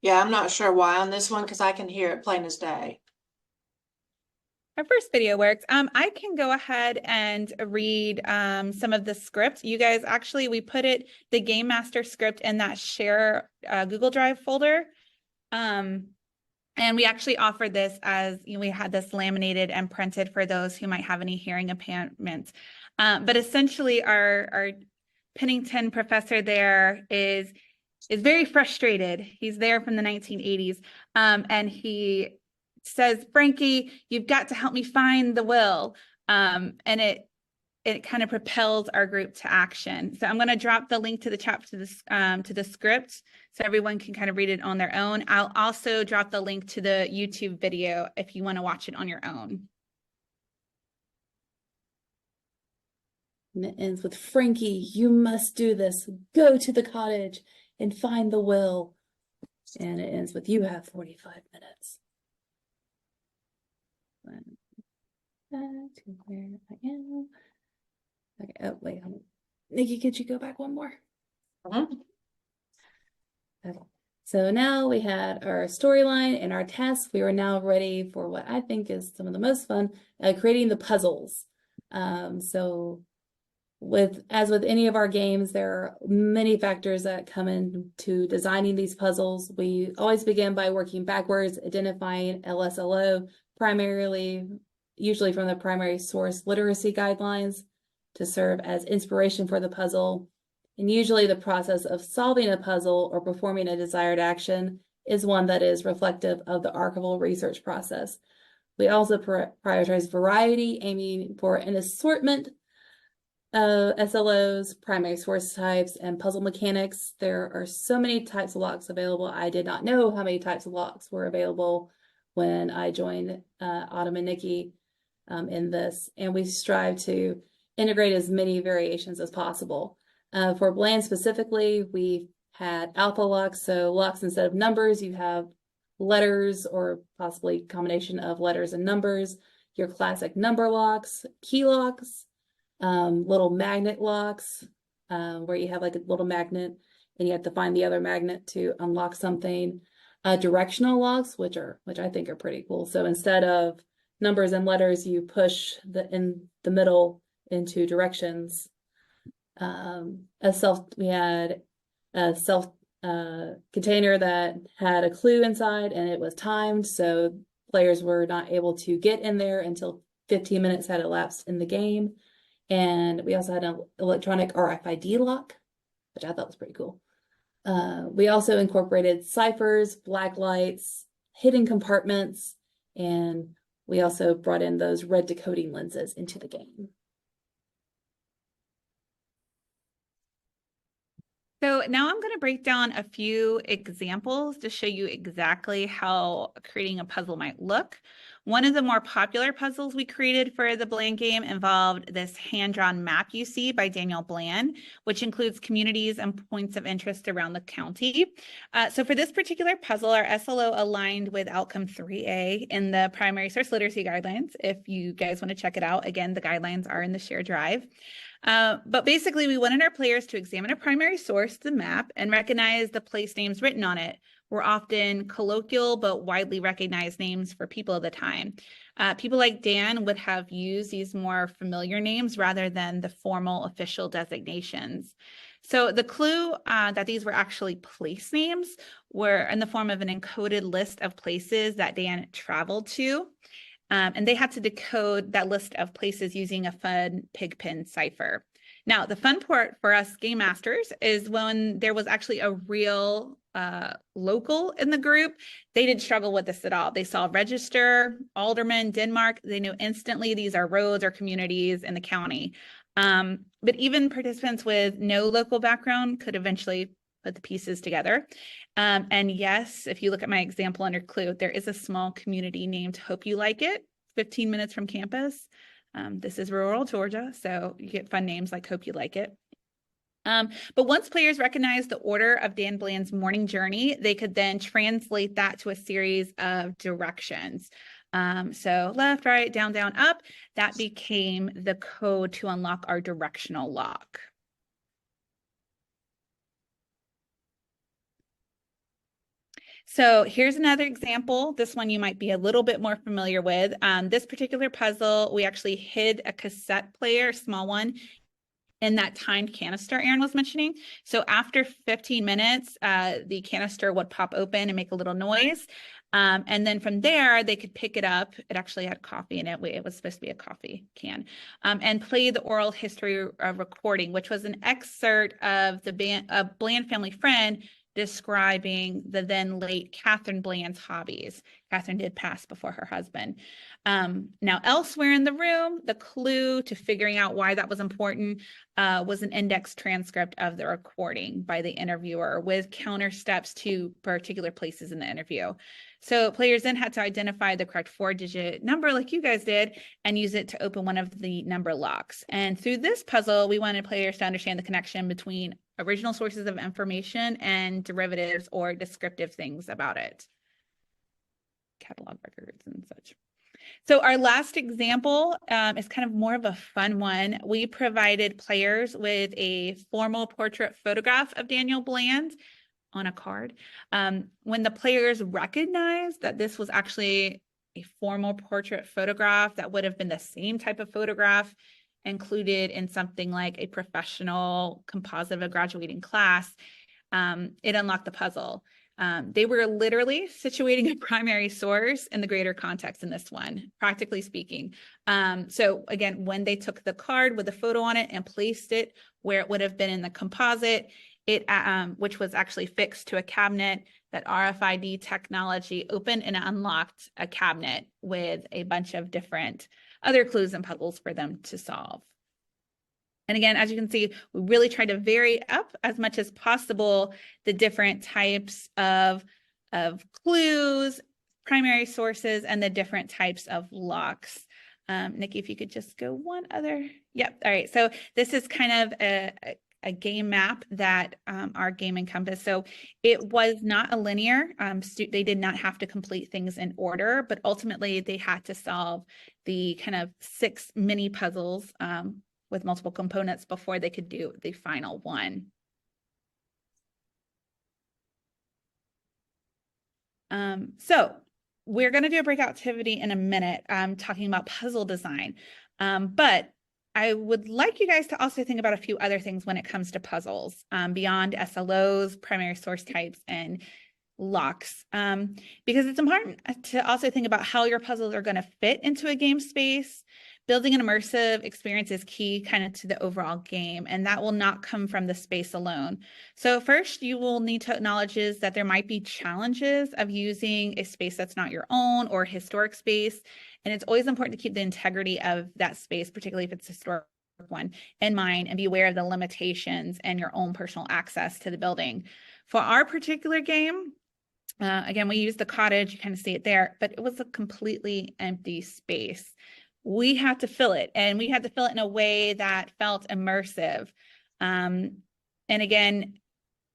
Yeah, I'm not sure why on this one because I can hear it plain as day. Our first video works. I can go ahead and read some of the script. You guys, actually, we put the Game Master script in that share Google Drive folder. And we actually offered this as, we had this laminated and printed for those who might have any hearing impairments. But essentially, our Pennington professor there is very frustrated. He's there from the 1980s, and he says, Frankie, you've got to help me find the will. And it kind of propels our group to action. So I'm going to drop the link to the chat to the script so everyone can kind of read it on their own. I'll also drop the link to the YouTube video if you want to watch it on your own. And it ends with, Frankie, you must do this. Go to the cottage and find the will. And it ends with, you have 45 minutes. Back to where I am. Okay, oh, wait, hold on. Nikki, could you go back one more? Okay. So now we had our storyline and our tasks. We are now ready for what I think is some of the most fun, creating the puzzles. So as with any of our games, there are many factors that come into designing these puzzles. We always begin by working backwards, identifying LSLO, usually from the primary source literacy guidelines to serve as inspiration for the puzzle. And usually the process of solving a puzzle or performing a desired action is one that is reflective of the archival research process. We also prioritize variety, aiming for an assortment of SLOs, primary source types, and puzzle mechanics. There are so many types of locks available. I did not know how many types of locks were available when I joined Autumn and Nikki in this, and we strive to integrate as many variations as possible. For Bland specifically, we had alpha locks, so locks instead of numbers, you have letters or possibly combination of letters and numbers, your classic number locks, key locks, little magnet locks, where you have like a little magnet and you have to find the other magnet to unlock something. Directional locks, which I think are pretty cool. So instead of numbers and letters, you push in the middle into directions. We had a self container that had a clue inside, and it was timed, so players were not able to get in there until 15 minutes had elapsed in the game. And we also had an electronic RFID lock, which I thought was pretty cool. We also incorporated ciphers, black lights, hidden compartments, and we also brought in those red decoding lenses into the game. So now I'm going to break down a few examples to show you exactly how creating a puzzle might look. One of the more popular puzzles we created for the Bland game involved this hand-drawn map you see by Daniel Bland, which includes communities and points of interest around the county. So for this particular puzzle, our SLO aligned with outcome 3A in the primary source literacy guidelines. If you guys want to check it out, again, the guidelines are in the shared drive. But basically, we wanted our players to examine a primary source, the map, and recognize the place names written on it were often colloquial but widely recognized names for people of the time. People like Dan would have used these more familiar names rather than the formal official designations. So the clue that these were actually place names were in the form of an encoded list of places that Dan traveled to. And they had to decode that list of places using a fun pigpen cipher. Now, the fun part for us game masters is when there was actually a real local in the group, they didn't struggle with this at all. They saw register, alderman, Denmark. They knew instantly these are roads or communities in the county. But even participants with no local background could eventually put the pieces together. And yes, if you look at my example under clue, there is a small community named Hope You Like It, 15 minutes from campus. This is rural Georgia, so you get fun names like Hope You Like It. But once players recognize the order of Dan Bland's morning journey, they could then translate that to a series of directions. So left, right, down, down, up, that became the code to unlock our directional lock. So here's another example. This one you might be a little bit more familiar with. This particular puzzle, we actually hid a cassette player, small one, in that timed canister Erin was mentioning. So after 15 minutes, the canister would pop open and make a little noise. And then from there, they could pick it up. It actually had coffee in it. It was supposed to be a coffee can. And play the oral history recording, which was an excerpt of the Bland family friend describing the then late Catherine Bland's hobbies. Catherine did pass before her husband. Now, elsewhere in the room, the clue to figuring out why that was important was an index transcript of the recording by the interviewer with counter steps to particular places in the interview. So players then had to identify the correct 4-digit number like you guys did and use it to open one of the number locks. And through this puzzle, we wanted players to understand the connection between original sources of information and derivatives or descriptive things about it. Catalog records and such. So our last example is kind of more of a fun one. We provided players with a formal portrait photograph of Daniel Bland on a card. When the players recognized that this was actually a formal portrait photograph that would have been the same type of photograph included in something like a professional composite of a graduating class, it unlocked the puzzle. They were literally situating a primary source in the greater context in this one, practically speaking. So again, when they took the card with the photo on it and placed it where it would have been in the composite, which was actually fixed to a cabinet, that RFID technology opened and unlocked a cabinet with a bunch of different other clues and puzzles for them to solve. And again, as you can see, we really try to vary up as much as possible the different types of clues, primary sources, and the different types of locks. Nikki, if you could just go one other. Yep. All right. So this is kind of a game map that our game encompassed. So it was not a linear. They did not have to complete things in order, but ultimately they had to solve the kind of 6 mini puzzles with multiple components before they could do the final one. So we're going to do a breakout activity in a minute, talking about puzzle design. But I would like you guys to also think about a few other things when it comes to puzzles, beyond SLOs, primary source types, and locks, because it's important to also think about how your puzzles are going to fit into a game space. Building an immersive experience is key kind of to the overall game, and that will not come from the space alone. So first, you will need to acknowledge that there might be challenges of using a space that's not your own or historic space. And it's always important to keep the integrity of that space, particularly if it's a historic one, in mind, and be aware of the limitations and your own personal access to the building. For our particular game, again, we used the cottage, you kind of see it there, but it was a completely empty space. We had to fill it, and we had to fill it in a way that felt immersive. And again,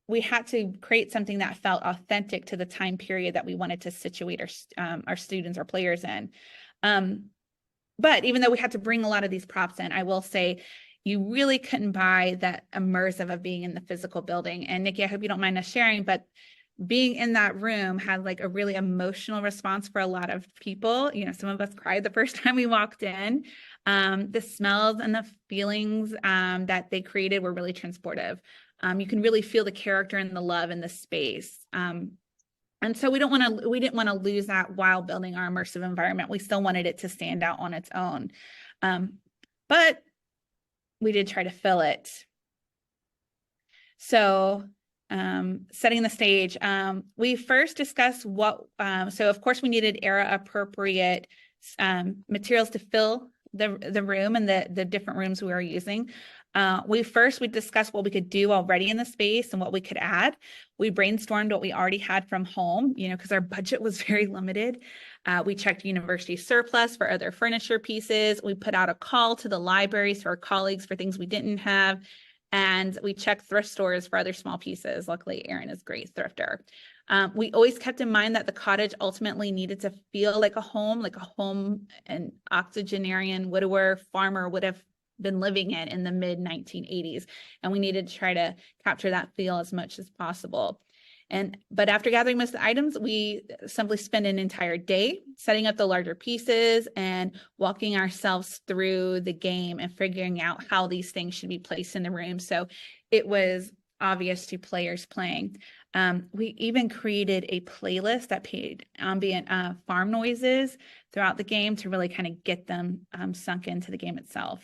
we had to create something that felt authentic to the time period that we wanted to situate our students or players in. But even though we had to bring a lot of these props in, I will say you really couldn't buy that immersive of being in the physical building. And Nikki, I hope you don't mind us sharing, but being in that room had like a really emotional response for a lot of people. You know, some of us cried the first time we walked in. The smells and the feelings that they created were really transportive. You can really feel the character and the love in the space. And so we didn't want to lose that while building our immersive environment. We still wanted it to stand out on its own. But we did try to fill it. So setting the stage, we first discussed so of course we needed era appropriate materials to fill the room and the different rooms we were using. We discussed what we could do already in the space and what we could add. We brainstormed what we already had from home, because our budget was very limited. We checked university surplus for other furniture pieces. We put out a call to the libraries to our colleagues for things we didn't have. And we checked thrift stores for other small pieces. Luckily, Erin is a great thrifter. We always kept in mind that the cottage ultimately needed to feel like a home an octogenarian widower farmer would have been living in the mid 1980s. And we needed to try to capture that feel as much as possible. But after gathering most of the items, we simply spent an entire day setting up the larger pieces and walking ourselves through the game and figuring out how these things should be placed in the room. So it was obvious to players playing. We even created a playlist that played ambient farm noises throughout the game to really kind of get them sunk into the game itself.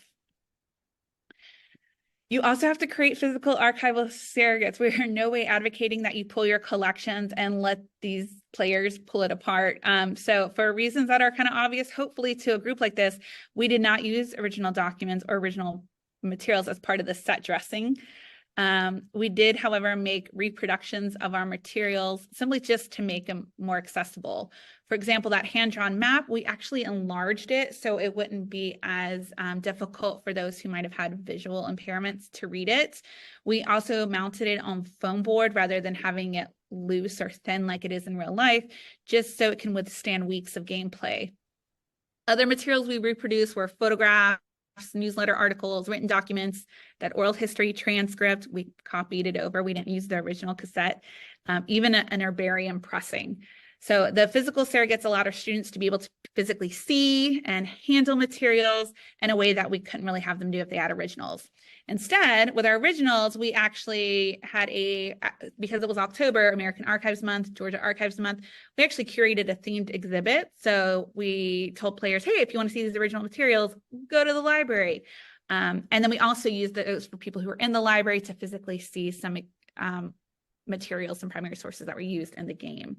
You also have to create physical archival surrogates. We are in no way advocating that you pull your collections and let these players pull it apart. So for reasons that are kind of obvious, hopefully to a group like this, we did not use original documents or original materials as part of the set dressing. We did, however, make reproductions of our materials simply just to make them more accessible. For example, that hand-drawn map, we actually enlarged it so it wouldn't be as difficult for those who might have had visual impairments to read it. We also mounted it on foam board rather than having it loose or thin like it is in real life, just so it can withstand weeks of gameplay. Other materials we reproduced were photographs, newsletter articles, written documents, that oral history transcript. We copied it over. We didn't use the original cassette, even an herbarium pressing. So the physical surrogates allowed our students to be able to physically see and handle materials in a way that we couldn't really have them do if they had originals. Instead, with our originals, we actually had because it was October, American Archives Month, Georgia Archives Month, we actually curated a themed exhibit. So we told players, hey, if you want to see these original materials, go to the library. And then we also used those for people who were in the library to physically see some materials and primary sources that were used in the game.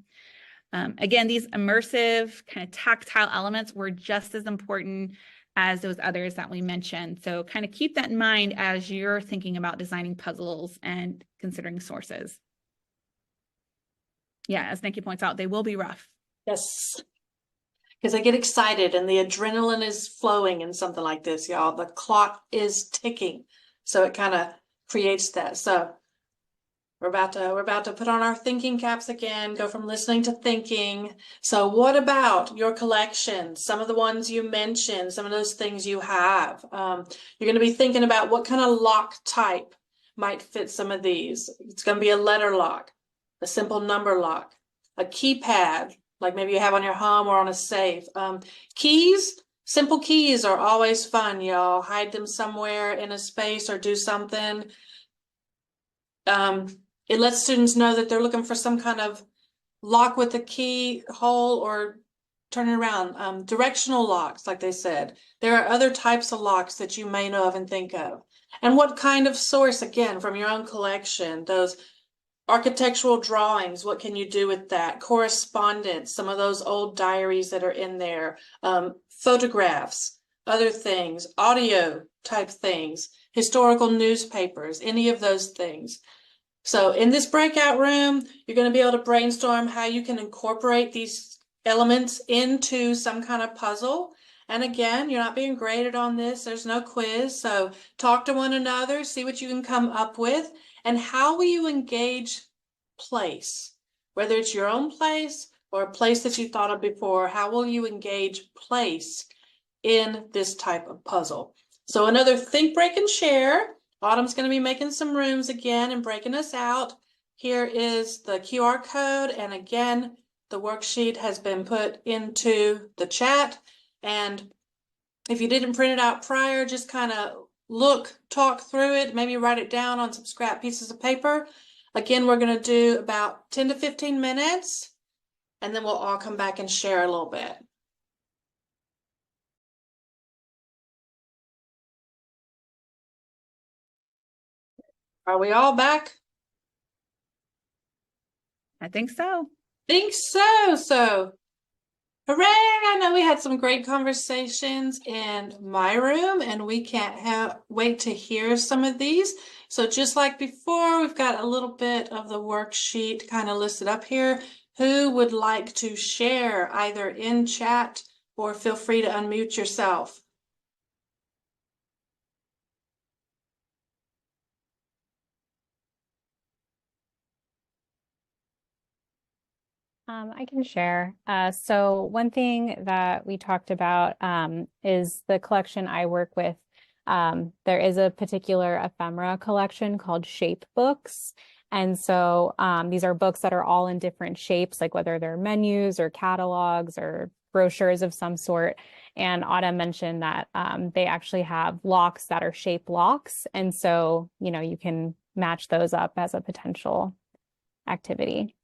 Again, these immersive kind of tactile elements were just as important as those others that we mentioned. So kind of keep that in mind as you're thinking about designing puzzles and considering sources. Yeah, as Nikki points out, they will be rough. Yes, because I get excited and the adrenaline is flowing in something like this, y'all. The clock is ticking. So it kind of creates that. So We're about to put on our thinking caps again, go from listening to thinking. So what about your collection? Some of the ones you mentioned, some of those things you have. You're going to be thinking about what kind of lock type might fit some of these. It's going to be a letter lock, a simple number lock, a keypad, like maybe you have on your home or on a safe. Keys, simple keys are always fun, y'all. Hide them somewhere in a space or do something. It lets students know that they're looking for some kind of lock with a key hole or turn it around. Directional locks, like they said. There are other types of locks that you may know of and think of. And what kind of source, again, from your own collection, those architectural drawings, what can you do with that? Correspondence, some of those old diaries that are in there, photographs, other things, audio type things, historical newspapers, any of those things. So in this breakout room, you're going to be able to brainstorm how you can incorporate these elements into some kind of puzzle. And again, you're not being graded on this. There's no quiz. So talk to one another, see what you can come up with. And how will you engage place? Whether it's your own place or a place that you thought of before, how will you engage place in this type of puzzle? So another think, break, and share. Autumn's going to be making some rooms again and breaking us out. Here is the QR code. And again, the worksheet has been put into the chat. And if you didn't print it out prior, just kind of look, talk through it, maybe write it down on some scrap pieces of paper. Again, we're going to do about 10 to 15 minutes, and then we'll all come back and share a little bit. Are we all back? I think so. Think so. So, hooray! I know we had some great conversations in my room, and we can't wait to hear some of these. So just like before, we've got a little bit of the worksheet kind of listed up here. Who would like to share either in chat or feel free to unmute yourself? I can share. So one thing that we talked about is the collection I work with. There is a particular ephemera collection called shape books. And so these are books that are all in different shapes, like whether they're menus or catalogs or brochures of some sort. And Autumn mentioned that they actually have locks that are shape locks. And so, you can match those up as a potential activity.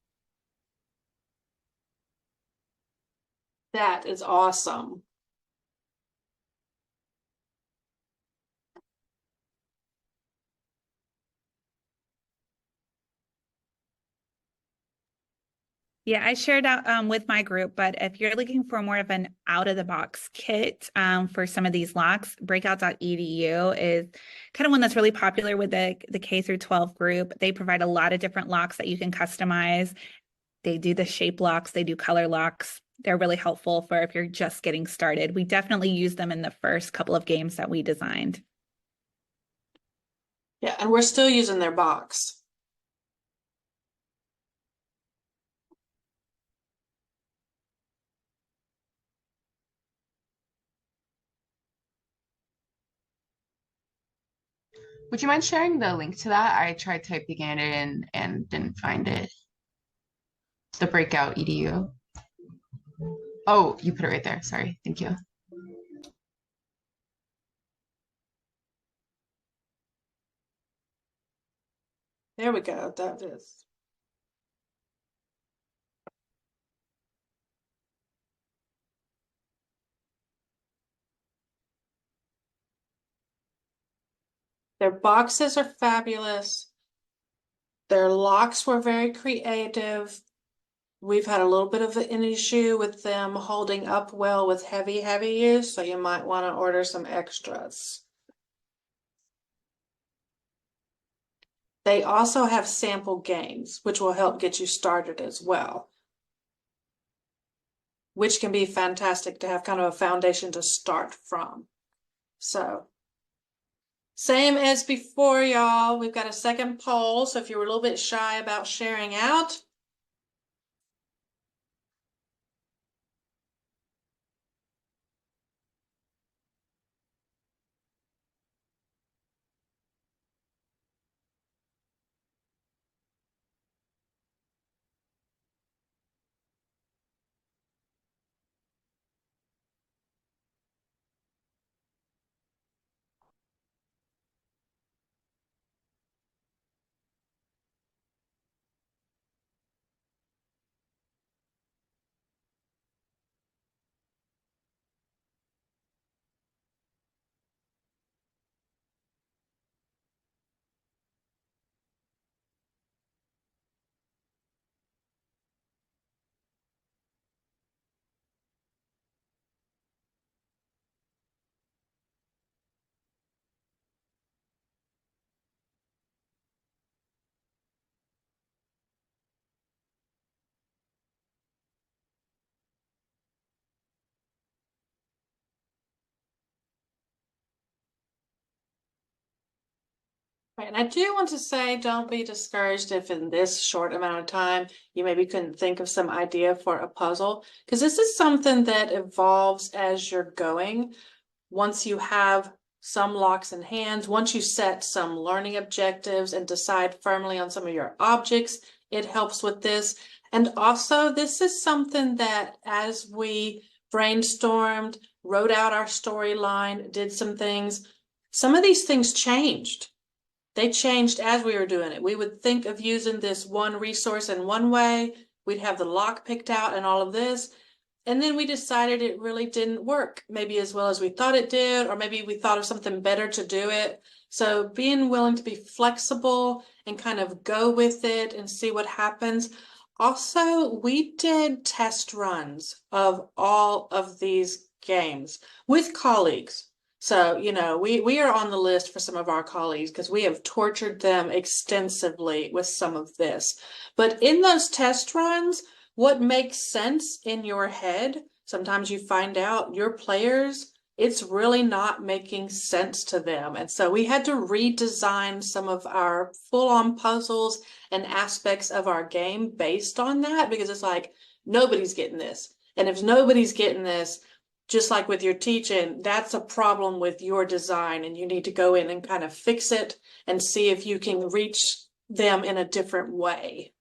That is awesome. Yeah, I shared out with my group, but if you're looking for more of an out-of-the-box kit for some of these locks, breakout.edu is kind of one that's really popular with the K through 12 group. They provide a lot of different locks that you can customize. They do the shape locks, they do color locks. They're really helpful for if you're just getting started. We definitely use them in the first couple of games that we designed. Yeah, and we're still using their box. Would you mind sharing the link to that? I tried typing it in and didn't find it. The breakout edu. Oh, you put it right there. Sorry. Thank you. There we go. That is. Their boxes are fabulous. Their locks were very creative. We've had a little bit of an issue with them holding up well with heavy use, so you might want to order some extras. They also have sample games, which will help get you started as well, which can be fantastic to have kind of a foundation to start from. So Same as before, y'all. We've got a second poll, so if you were a little bit shy about sharing out, right, and I do want to say, don't be discouraged if in this short amount of time you maybe couldn't think of some idea for a puzzle, because this is something that evolves as you're going. Once you have some locks in hands, once you set some learning objectives and decide firmly on some of your objects, it helps with this. And also, this is something that as we brainstormed, wrote out our storyline, did some things, some of these things changed. They changed as we were doing it. We would think of using this one resource in one way. We'd have the lock picked out and all of this. And then we decided it really didn't work, maybe as well as we thought it did, or maybe we thought of something better to do it. So being willing to be flexible and kind of go with it and see what happens. Also, we did test runs of all of these games with colleagues. So, you know, we are on the list for some of our colleagues because we have tortured them extensively with some of this. But in those test runs, what makes sense in your head, sometimes you find out your players, it's really not making sense to them. And so we had to redesign some of our full-on puzzles and aspects of our game based on that, because it's like, nobody's getting this. And if nobody's getting this, just like with your teaching, that's a problem with your design, and you need to go in and kind of fix it and see if you can reach them in a different way.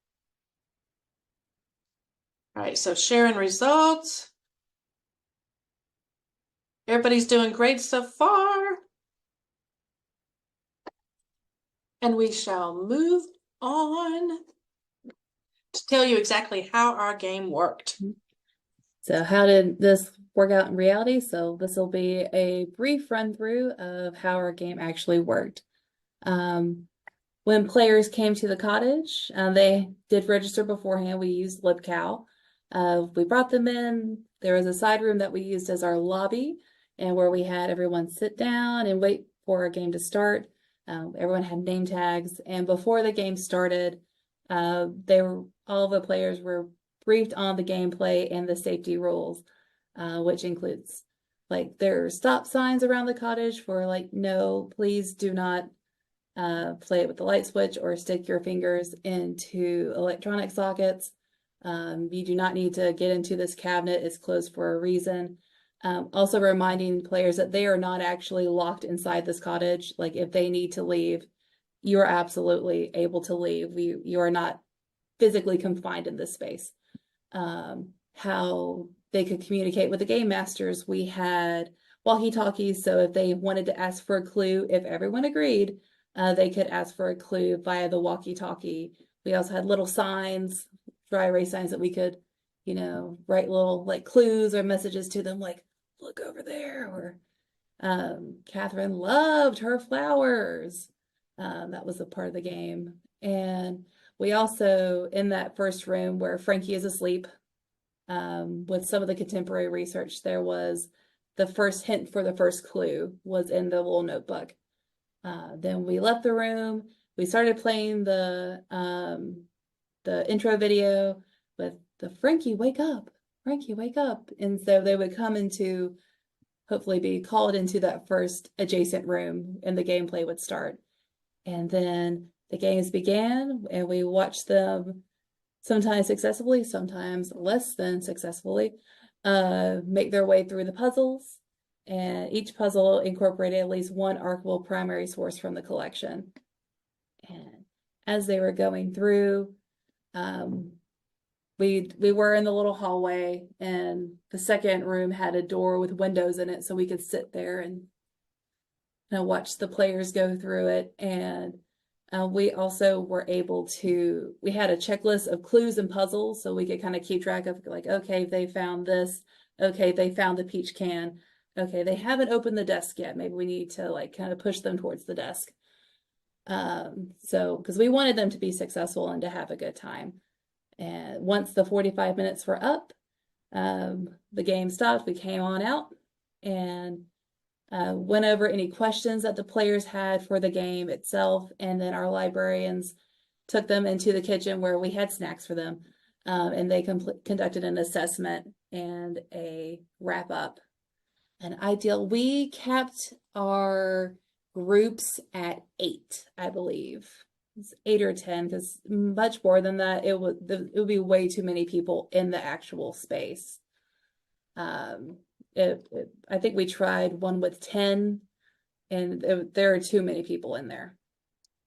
All right, so sharing results. Everybody's doing great so far. And we shall move on to tell you exactly how our game worked. So how did this work out in reality? So this will be a brief run through of how our game actually worked. When players came to the cottage, they did register beforehand. We used LibCal. We brought them in. There was a side room that we used as our lobby, and where we had everyone sit down and wait for our game to start. Everyone had name tags, and before the game started, all the players were briefed on the gameplay and the safety rules, which includes like there are stop signs around the cottage for like, no, please do not play it with the light switch or stick your fingers into electronic sockets. You do not need to get into this cabinet. It's closed for a reason. Also reminding players that they are not actually locked inside this cottage. Like if they need to leave, you are absolutely able to leave. You are not physically confined in this space. How they could communicate with the game masters. We had walkie-talkies, so if they wanted to ask for a clue, if everyone agreed, they could ask for a clue via the walkie-talkie. We also had little signs, dry erase signs that we could, you know, write little like clues or messages to them, like, look over there, or Catherine loved her flowers. That was a part of the game. And we also, in that first room where Frankie is asleep, with some of the contemporary research, there was the first hint for the first clue was in the little notebook. Then we left the room. We started playing the intro video with the Frankie, wake up, Frankie, wake up. And so they would come into hopefully be called into that first adjacent room and the gameplay would start. And then the games began and we watched them sometimes successfully, sometimes less than successfully, make their way through the puzzles. And each puzzle incorporated at least one Archival primary source from the collection. And as they were going through, we were in the little hallway, and the second room had a door with windows in it, so we could sit there and watch the players go through it. And we also were able to, we had a checklist of clues and puzzles, so we could kind of keep track of, like, okay, they found this. Okay, they found the peach can. Okay, they haven't opened the desk yet. Maybe we need to like kind of push them towards the desk. So, because we wanted them to be successful and to have a good time. And once the 45 minutes were up, the game stopped. We came on out and went over any questions that the players had for the game itself. And then our librarians took them into the kitchen where we had snacks for them. And they conducted an assessment and a wrap up. And we kept our groups at 8, I believe. It's 8 or 10, because much more than that, it would be way too many people in the actual space. I think we tried one with 10, and there are too many people in there.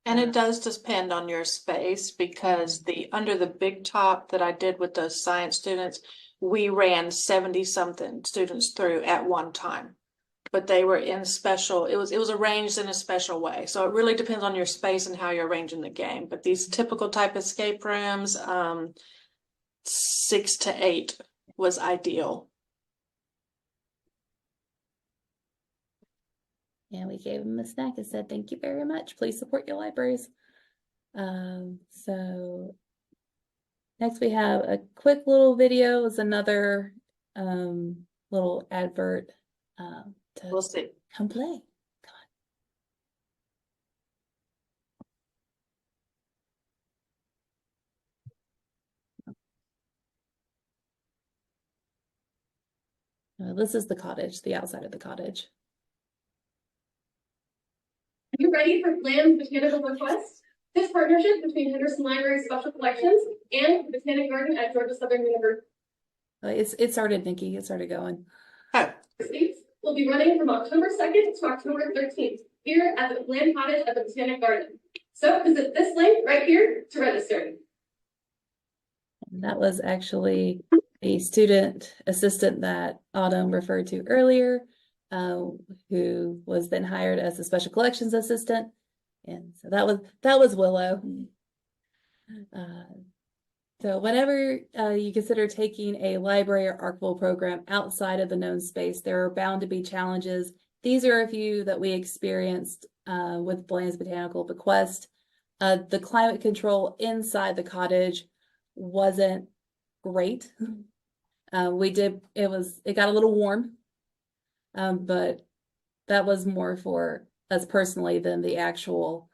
And it does depend on your space, because under the big top that I did with those science students, we ran 70-something students through at one time. But they were in special, it was arranged in a special way. So it really depends on your space and how you're arranging the game. But these typical type escape rooms, 6 to 8 was ideal. And we gave them a snack and said, thank you very much. Please support your libraries. So next we have a quick little video. It's another little advert to We'll see. come play. Come on. This is the cottage, the outside of the cottage. Are you ready for Bland's Botanical Request? This partnership between Henderson Library Special Collections and the Botanic Garden at Georgia Southern University. It started, Nikki. It started going. Oh. Will be running from October 2nd to October 13th here at the Bland Cottage at the Botanic Garden. So visit this link right here to register. And that was actually a student assistant that Autumn referred to earlier, who was then hired as a special collections assistant. And so that was Willow. So whenever you consider taking a library or archival program outside of the known space, there are bound to be challenges. These are a few that we experienced with Bland's Botanical Bequest. The climate control inside the cottage wasn't great. It got a little warm, but that was more for us personally than the actual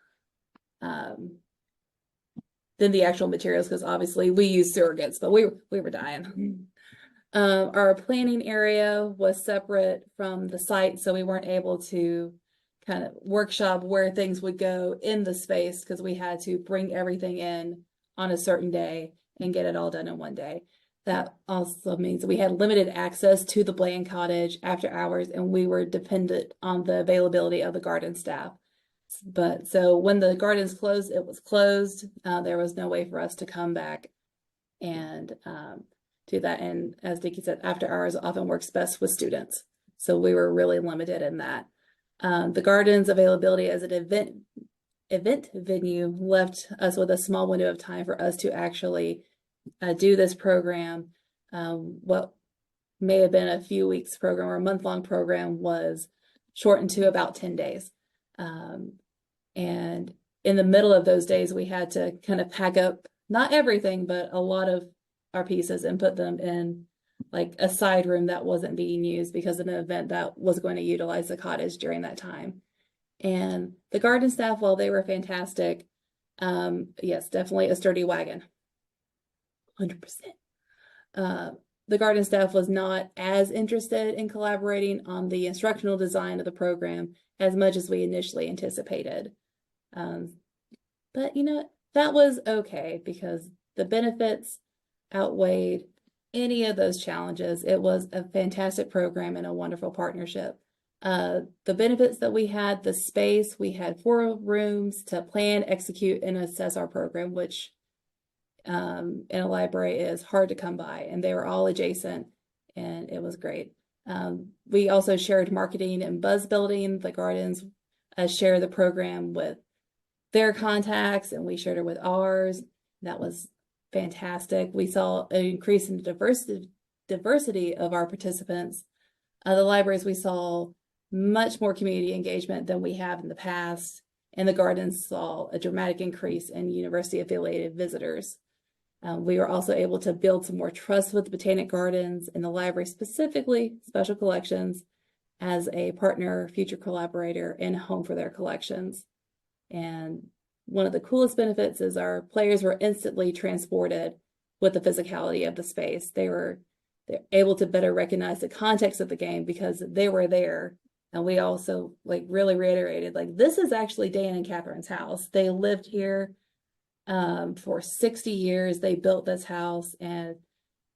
materials, because obviously we use surrogates, but we were dying. Our planning area was separate from the site, so we weren't able to kind of workshop where things would go in the space, because we had to bring everything in on a certain day and get it all done in one day. That also means we had limited access to the Bland Cottage after hours, and we were dependent on the availability of the garden staff. But so when the gardens closed, it was closed. There was no way for us to come back and do that. And as Nikki said, after hours often works best with students. So we were really limited in that. The gardens availability as an event venue left us with a small window of time for us to actually do this program. What may have been a few weeks program or a month-long program was shortened to about 10 days. And in the middle of those days, we had to kind of pack up, not everything, but a lot of our pieces and put them in like a side room that wasn't being used because of an event that was going to utilize the cottage during that time. And the garden staff, while they were fantastic, yes, definitely a sturdy wagon, 100%. the garden staff was not as interested in collaborating on the instructional design of the program as much as we initially anticipated. But you know, that was okay because the benefits outweighed any of those challenges. It was a fantastic program and a wonderful partnership. The benefits that we had, the space, we had 4 rooms to plan, execute, and assess our program, which in a library is hard to come by, and they were all adjacent, and it was great. We also shared marketing and buzz building. The gardens share the program with their contacts, and we shared it with ours. That was fantastic. We saw an increase in the diversity of our participants. The libraries, we saw much more community engagement than we have in the past, and the gardens saw a dramatic increase in university-affiliated visitors. We were also able to build some more trust with the Botanic Gardens and the library, specifically Special Collections, as a partner, future collaborator, and home for their collections. And one of the coolest benefits is our players were instantly transported with the physicality of the space. They're able to better recognize the context of the game because they were there. And we also really reiterated, this is actually Dan and Catherine's house. They lived here for 60 years. They built this house, and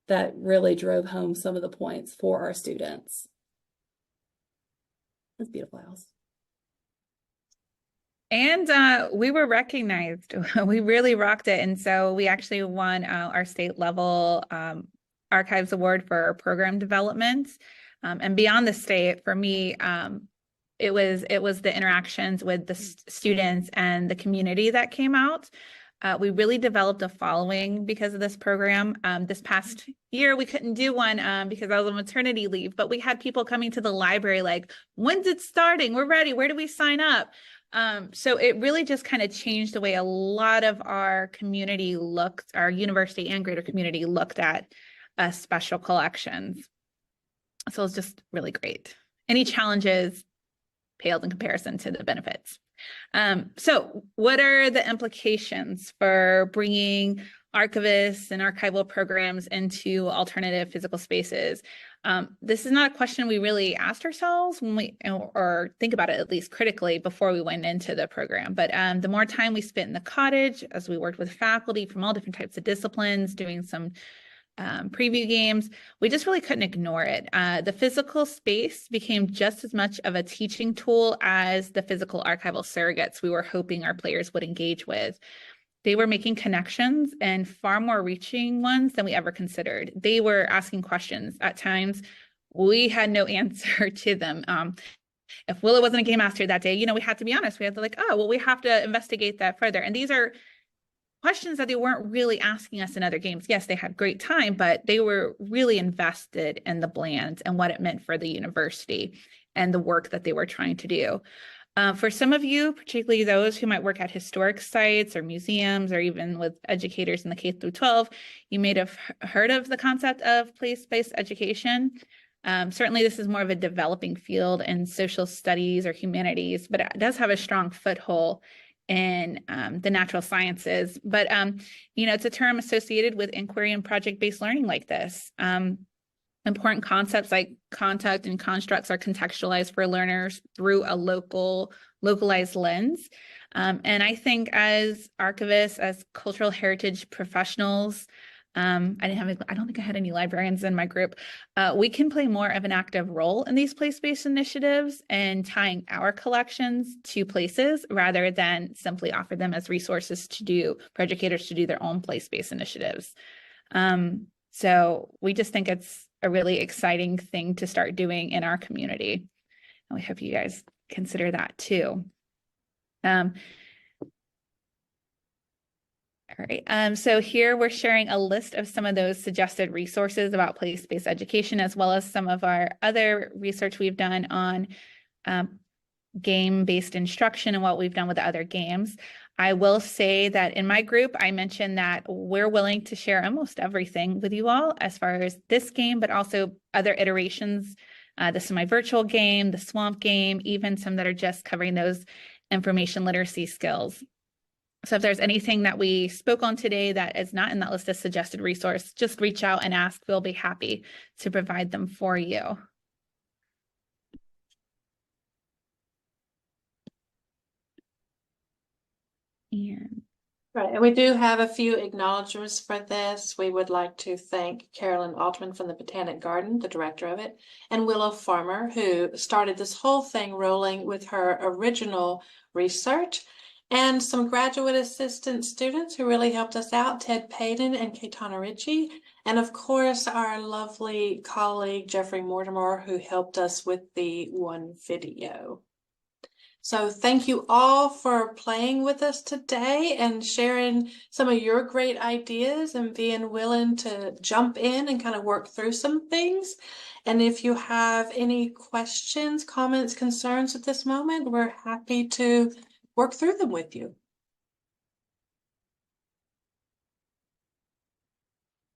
that really drove home some of the points for our students. It's a beautiful house. And we were recognized. We really rocked it. And so we actually won our state level Archives Award for program development. And beyond the state, for me, it was the interactions with the students and the community that came out. We really developed a following because of this program. This past year, we couldn't do one because I was on maternity leave, but we had people coming to the library like, when's it starting? We're ready. Where do we sign up? So it really just kind of changed the way a lot of our community looked, our university and greater community looked at special collections. So it's just really great. Any challenges paled in comparison to the benefits. So what are the implications for bringing archivists and archival programs into alternative physical spaces? This is not a question we really asked ourselves when we, or think about it at least critically before we went into the program. But the more time we spent in the cottage as we worked with faculty from all different types of disciplines, doing some preview games, we just really couldn't ignore it. The physical space became just as much of a teaching tool as the physical archival surrogates we were hoping our players would engage with. They were making connections and far more reaching ones than we ever considered. They were asking questions. At times, we had no answer to them. If Willow wasn't a game master that day, we had to be honest. We had to we have to investigate that further. And these are questions that they weren't really asking us in other games. Yes, they had great time, but they were really invested in the Blands and what it meant for the university and the work that they were trying to do. For some of you, particularly those who might work at historic sites or museums or even with educators in the K through 12, you may have heard of the concept of place-based education. Certainly this is more of a developing field in social studies or humanities, but it does have a strong foothold in the natural sciences. But, it's a term associated with inquiry and project-based learning like this. Important concepts like contact and constructs are contextualized for learners through a localized lens. And I think as archivists, as cultural heritage professionals, I don't think I had any librarians in my group. We can play more of an active role in these place-based initiatives and tying our collections to places rather than simply offer them as resources for educators to do their own place-based initiatives. So we just think it's a really exciting thing to start doing in our community. And we hope you guys consider that too. All right, so here we're sharing a list of some of those suggested resources about place-based education, as well as some of our other research we've done on game-based instruction and what we've done with the other games. I will say that in my group, I mentioned that we're willing to share almost everything with you all as far as this game, but also other iterations, the semi-virtual game, the swamp game, even some that are just covering those information literacy skills. So if there's anything that we spoke on today that is not in that list of suggested resource, just reach out and ask. We'll be happy to provide them for you. And Right, and we do have a few acknowledgements for this. We would like to thank Carolyn Altman from the Botanic Garden, the director of it, and Willow Farmer, who started this whole thing rolling with her original research, and some graduate assistant students who really helped us out, Ted Payton and Canon-Rech, and of course our lovely colleague Jeffrey Mortimer, who helped us with the one video. So thank you all for playing with us today and sharing some of your great ideas and being willing to jump in and kind of work through some things. And if you have any questions, comments, concerns at this moment, we're happy to work through them with you.